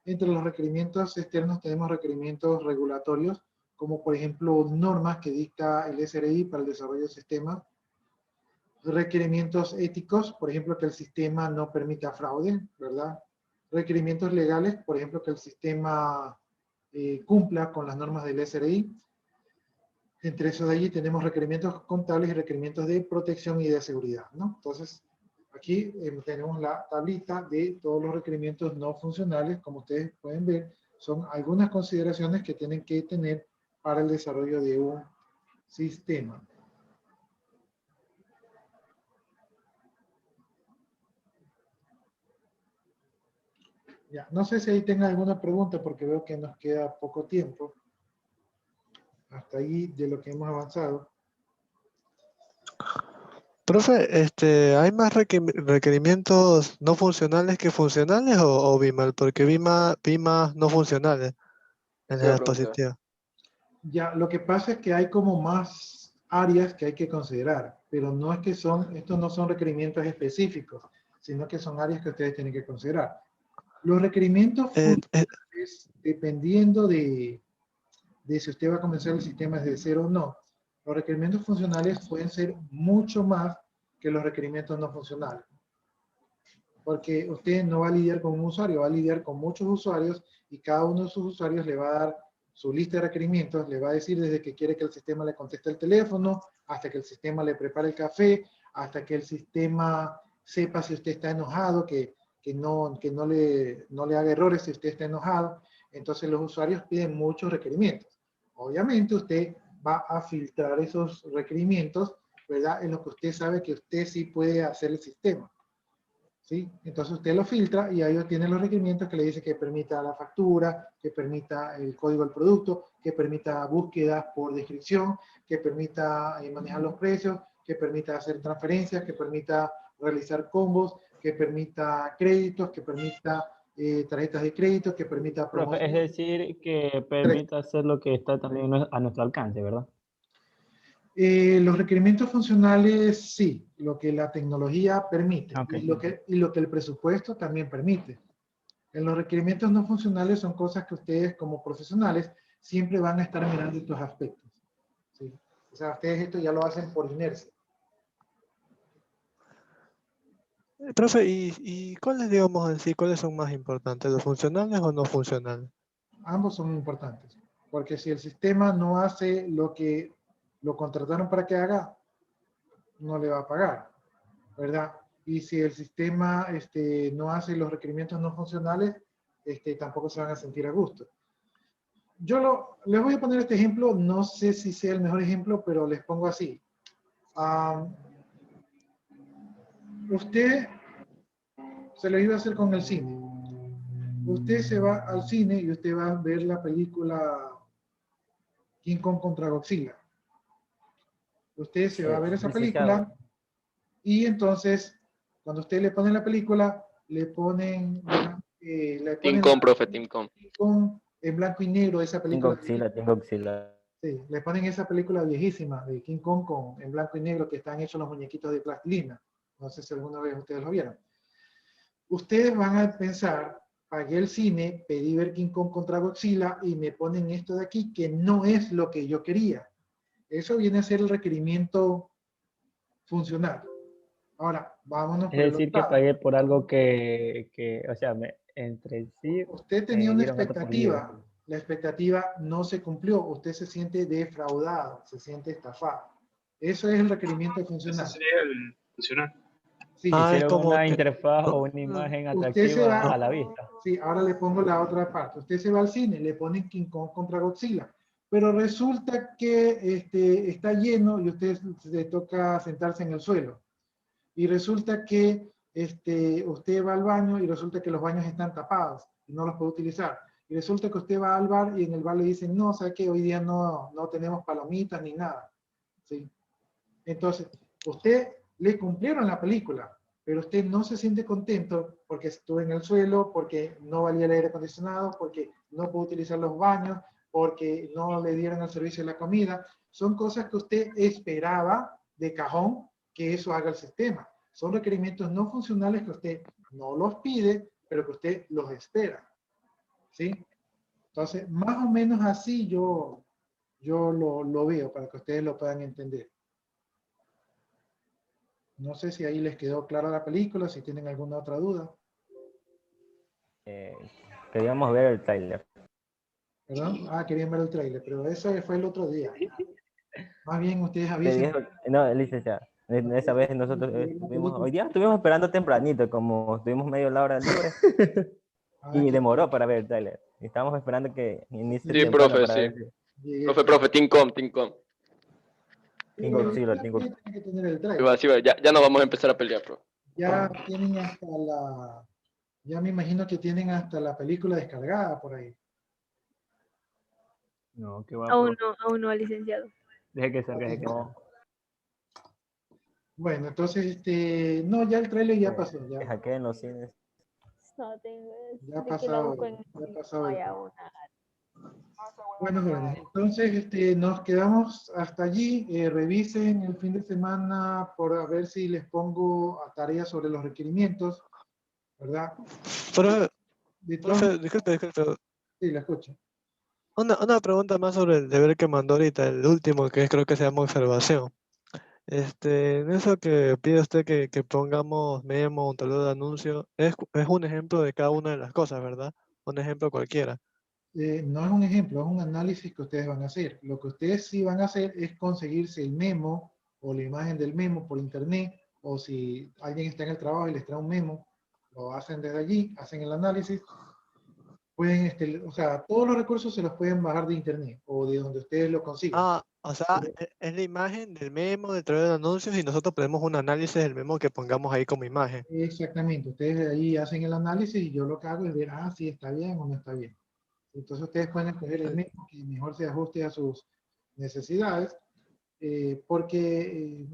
Entre los requerimientos externos tenemos requerimientos regulatorios, como por ejemplo normas que dicta el SRI para el desarrollo del sistema. Requerimientos éticos, por ejemplo, que el sistema no permita fraude, ¿verdad? Requerimientos legales, por ejemplo, que el sistema cumpla con las normas del SRI. Entre esos de allí tenemos requerimientos contables y requerimientos de protección y de seguridad, ¿no? Entonces, aquí tenemos la tablita de todos los requerimientos no funcionales. Como ustedes pueden ver, son algunas consideraciones que tienen que tener para el desarrollo de un sistema. Ya, no sé si ahí tenga alguna pregunta porque veo que nos queda poco tiempo. Hasta ahí de lo que hemos avanzado. Profe, ¿hay más requerimientos no funcionales que funcionales o vi mal? Porque vi más no funcionales en Sí, la profe. diapositiva. Ya, lo que pasa es que hay como más áreas que hay que considerar, pero no es que estos no son requerimientos específicos, sino que son áreas que ustedes tienen que considerar. Los requerimientos funcionales, dependiendo de si usted va a comenzar el sistema desde cero o no, los requerimientos funcionales pueden ser mucho más que los requerimientos no funcionales. Porque usted no va a lidiar con un usuario, va a lidiar con muchos usuarios y cada uno de sus usuarios le va a dar su lista de requerimientos, le va a decir desde que quiere que el sistema le conteste el teléfono, hasta que el sistema le prepare el café, hasta que el sistema sepa si usted está enojado, que no le haga errores si usted está enojado. Entonces los usuarios piden muchos requerimientos. Obviamente usted va a filtrar esos requerimientos, ¿verdad? En lo que usted sabe que usted sí puede hacer el sistema. ¿Sí? Entonces usted lo filtra y ahí tiene los requerimientos que le dice que permita la factura, que permita el código del producto, que permita búsquedas por descripción, que permita manejar los precios, que permita hacer transferencias, que permita realizar combos, que permita créditos, que permita tarjetas de crédito, que permita Profe, es promocionar. decir, que permita hacer lo que está también a nuestro alcance, ¿verdad? Los requerimientos funcionales, sí, lo que la tecnología permite Ok. y lo que el presupuesto también permite. En los requerimientos no funcionales son cosas que ustedes como profesionales siempre van a estar mirando estos aspectos. ¿Sí? O sea, ustedes esto ya lo hacen por inercia. Profe, ¿y cuáles, digamos en sí, cuáles son más importantes, los funcionales o no funcionales? Ambos son importantes, porque si el sistema no hace lo que lo contrataron para que haga, no le va a pagar, ¿verdad? Y si el sistema no hace los requerimientos no funcionales, tampoco se van a sentir a gusto. Les voy a poner este ejemplo, no sé si sea el mejor ejemplo, pero les pongo así. Usted se lo iba a hacer con el cine. Usted se va al cine y usted va a ver la película King Kong contra Godzilla. Usted se va a ver esa Licenciado, película y entonces, cuando usted le pone la película, le ponen, Team Com, profe, Team Com. en blanco y negro esa película. tengo Godzilla. Sí, le ponen esa película viejísima de King Kong en blanco y negro que están hechos los muñequitos de plastilina. No sé si alguna vez ustedes lo vieron. Ustedes van a pensar, pagué el cine, pedí ver King Kong contra Godzilla y me ponen esto de aquí que no es lo que yo quería. Eso viene a ser el requerimiento funcional. Ahora, vámonos Es por el decir, otro que lado. pagué por algo o sea, entre sí Usted tenía me una dieron algo por libre. expectativa, la expectativa no se cumplió, usted se siente defraudado, se siente estafado. Eso es el requerimiento Ese funcional. sería el funcional. Sí, Ah, es Hicieron como una que, interfaz no, o una imagen usted se atractiva a la va, vista. sí, ahora le pongo la otra parte. Usted se va al cine, le ponen King Kong contra Godzilla, pero resulta que está lleno y usted le toca sentarse en el suelo. Y resulta que usted va al baño y resulta que los baños están tapados y no los puede utilizar. Y resulta que usted va al bar y en el bar le dicen, no, ¿sabe qué? Hoy día no tenemos palomitas ni nada. ¿Sí? Entonces, usted le cumplieron la película, pero usted no se siente contento porque estuvo en el suelo, porque no valía el aire acondicionado, porque no pudo utilizar los baños, porque no le dieron el servicio de la comida. Son cosas que usted esperaba de cajón que eso haga el sistema. Son requerimientos no funcionales que usted no los pide, pero que usted los espera. ¿Sí? Entonces, más o menos así yo lo veo para que ustedes lo puedan entender. No sé si ahí les quedó clara la película, si tienen alguna otra duda. Queríamos ver el tráiler. ¿Perdón? Ah, querían ver el trailer, pero eso fue el otro día. Más bien ustedes Me avisen. dijo, no, licenciado. Esa vez nosotros hoy día estuvimos esperando tempranito, como estuvimos medio la hora libre, Ah, y que demoró para ver el tráiler. Estábamos esperando que inicie Sí, temprano profe, para sí. ver si llegué Profe, tarde. profe, Team Com, Team Com. tengo Godzilla, Tienen que tener el Sí trailer. va, sí va, ya nos vamos a empezar a pelear, profe. Ya tienen ya me imagino que tienen hasta la película descargada por ahí. No, que va, Aún profe. no, licenciado. Deje que salga, deje que salga. Bueno, entonces, no, ya el trailer ya pasó, que hackeen los cines. No tengo. ya ha De que la pasado, busco en ya ha pasado el hay aún. Bueno, jóvenes, entonces nos quedamos hasta allí. Revisen el fin de semana por a ver si les pongo a tarea sobre los requerimientos, ¿verdad? profe, De todos profe, disculpe, sí, la escucho. una pregunta más sobre el deber que mandó ahorita, el último, que creo que se llama observación. En eso que pide usted que pongamos memo, un tablero de anuncio, es un ejemplo de cada una de las cosas, ¿verdad? Un ejemplo cualquiera. No es un ejemplo, es un análisis que ustedes van a hacer. Lo que ustedes sí van a hacer es conseguirse el memo o la imagen del memo por internet, o si alguien está en el trabajo y les trae un memo, lo hacen desde allí, hacen el análisis. Pueden, o sea, todos los recursos se los pueden bajar de internet o de donde ustedes lo consigan. Ah, o sea, es la imagen del memo, del tablero de anuncios y nosotros ponemos un análisis del memo que pongamos ahí como imagen. Exactamente, ustedes de ahí hacen el análisis y yo lo que hago es ver, si está bien o no está bien. Entonces ustedes pueden escoger el memo que mejor se ajuste a sus necesidades, porque,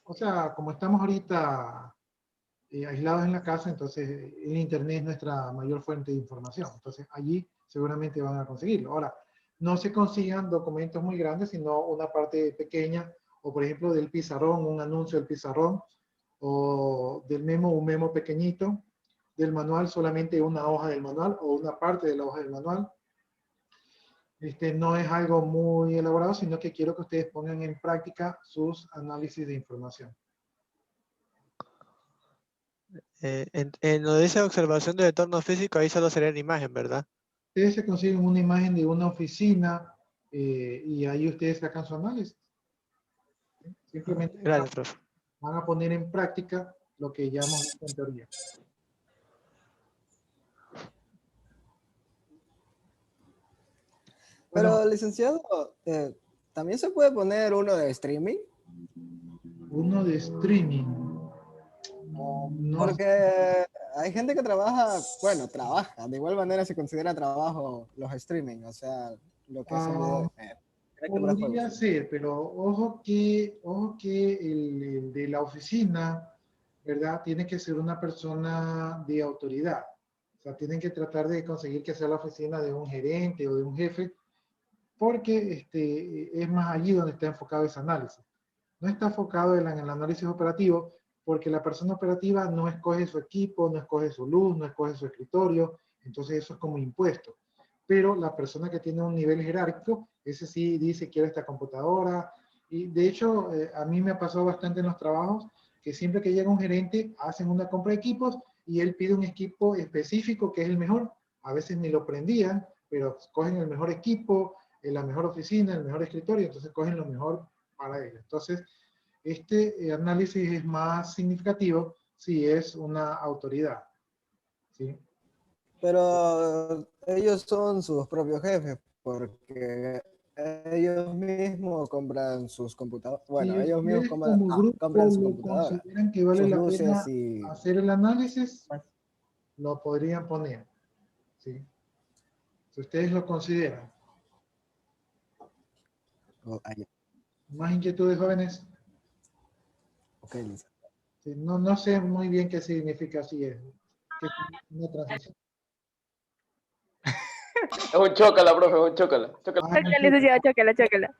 o sea, como estamos ahorita aislados en la casa, entonces el Internet es nuestra mayor fuente de información. Entonces allí seguramente van a conseguirlo. Ahora, no se consigan documentos muy grandes, sino una parte pequeña, o por ejemplo del pizarrón, un anuncio del pizarrón, o del memo, un memo pequeñito, del manual, solamente una hoja del manual, o una parte de la hoja del manual. No es algo muy elaborado, sino que quiero que ustedes pongan en práctica sus análisis de información. En lo de esa observación del entorno físico, ahí solo sería la imagen, ¿verdad? Ustedes se consiguen una imagen de una oficina y ahí ustedes sacan su análisis. Simplemente Gracias, profe. van a poner en práctica lo que ya hemos visto en teoría. Pero, Bueno, licenciado, ¿también se puede poner uno de streaming? uno de streaming. No, Porque hay gente que trabaja, bueno, trabaja, de igual manera se considera trabajo los streaming, o sea, lo que es el video. podría ser, pero ojo que el de la oficina, ¿verdad? Tiene que ser una persona de autoridad. O sea, tienen que tratar de conseguir que sea la oficina de un gerente o de un jefe, porque es más allí donde está enfocado ese análisis. No está enfocado en el análisis operativo, porque la persona operativa no escoge su equipo, no escoge su luz, no escoge su escritorio, entonces eso es como impuesto. Pero la persona que tiene un nivel jerárquico, ese sí dice quiero esta computadora, y de hecho a mí me ha pasado bastante en los trabajos, que siempre que llega un gerente hacen una compra de equipos y él pide un equipo específico que es el mejor, a veces ni lo prendían, pero cogen el mejor equipo, la mejor oficina, el mejor escritorio, entonces cogen lo mejor para ellos. Entonces, análisis es más significativo si es una autoridad. ¿Sí? Pero ellos son sus propios jefes, porque ellos mismos compran sus computadoras. Bueno, Si ellos mismos ustedes como grupo compran su lo computadora, consideran que vale sus la luces pena y... hacer el análisis, lo podrían poner. ¿Sí? Si ustedes lo consideran. ¿Más inquietudes, jóvenes? Ok, listo. Sí, no sé muy bien qué significa así es. Que es una transición. Es un chócala, profe, es un chócala. Chócala. Ah, Chócala, licenciada, chócala, chócala.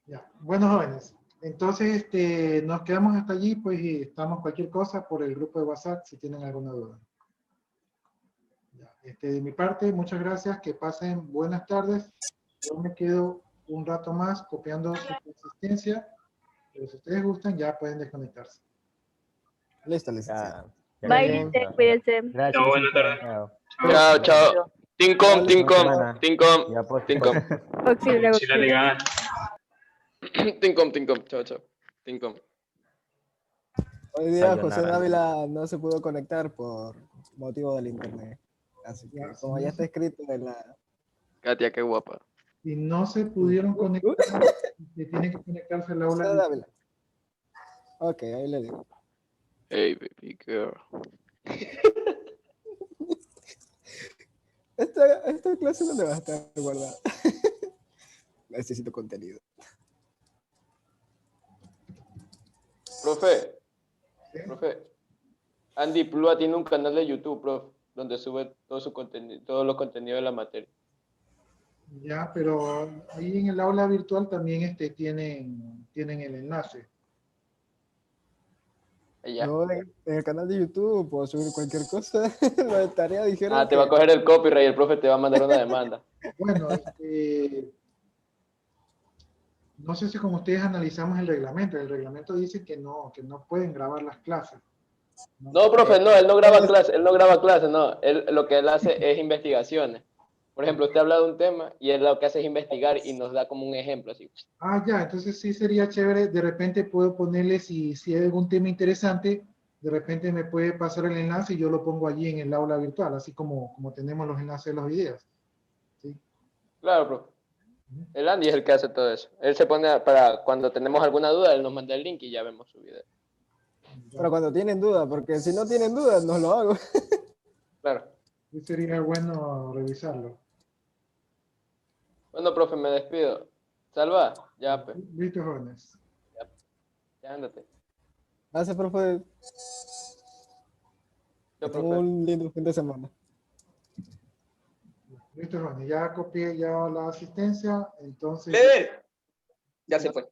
ya. Bueno, jóvenes, entonces nos quedamos hasta allí, pues y estamos cualquier cosa por el grupo de WhatsApp si tienen alguna duda. Ya. De mi parte, muchas gracias, que pasen buenas tardes. Yo me quedo un rato más copiando su consistencia, pero si ustedes gustan ya pueden desconectarse. Listo, licenciado. Bye, bien. lice, cuídense. Gracias. Chao, buenas licenciado. tardes. Chao, chao. Tincom, Dale, Tincom, semana. Tincom, Ya pues. Tincom. Auxilio, Si la auxilio. ligan. Tincom, Tincom. Chao, chao. Tincom. Hoy día José Sayonara. Dávila no se pudo conectar por motivo del internet. Así que, Ya, si como no ya está se- escrito en la... Katia, qué guapa. Si no se pudieron conectar, que tienen que conectarse al aula. José Dávila. Ok, ahí le digo. Hey, baby girl. Esta clase no le va a estar guardada. Necesito contenido. Profe, ¿Sí? profe. Andy Plua tiene un canal de YouTube, profe, donde sube todo su contenido, todos los contenidos de la materia. Ya, pero ahí en el aula virtual también tienen el enlace. Allá. Yo en el canal de YouTube puedo subir cualquier cosa. Lo de tarea dijeron Te va a que... coger el copyright y el profe te va a mandar una demanda. Bueno, no sé si como ustedes analizamos el reglamento dice que no pueden grabar las clases. No, profe, no, él no graba clases, no. Lo que él hace es investigaciones. Por ejemplo, usted habla de un tema y él lo que hace es investigar y nos da como un ejemplo así. Ah, ya, entonces sí sería chévere, de repente puedo ponerle, si hay algún tema interesante, de repente me puede pasar el enlace y yo lo pongo allí en el aula virtual, así como tenemos los enlaces de los videos. ¿Sí? Claro, profe. El Andy es el que hace todo eso. Él se pone para cuando tenemos alguna duda, él nos manda el link y ya vemos su video. Pero cuando tienen dudas, porque si no tienen dudas, no lo hago. Claro. Sí sería bueno revisarlo. Bueno, profe, me despido. Salva, ya, pues. Listo, jóvenes. Ya ándate. Gracias, profe. Ya, Que tenga profe. un lindo fin de semana. Listo, Ronnie, ya copié ya la asistencia, entonces Lee. Ya se fue.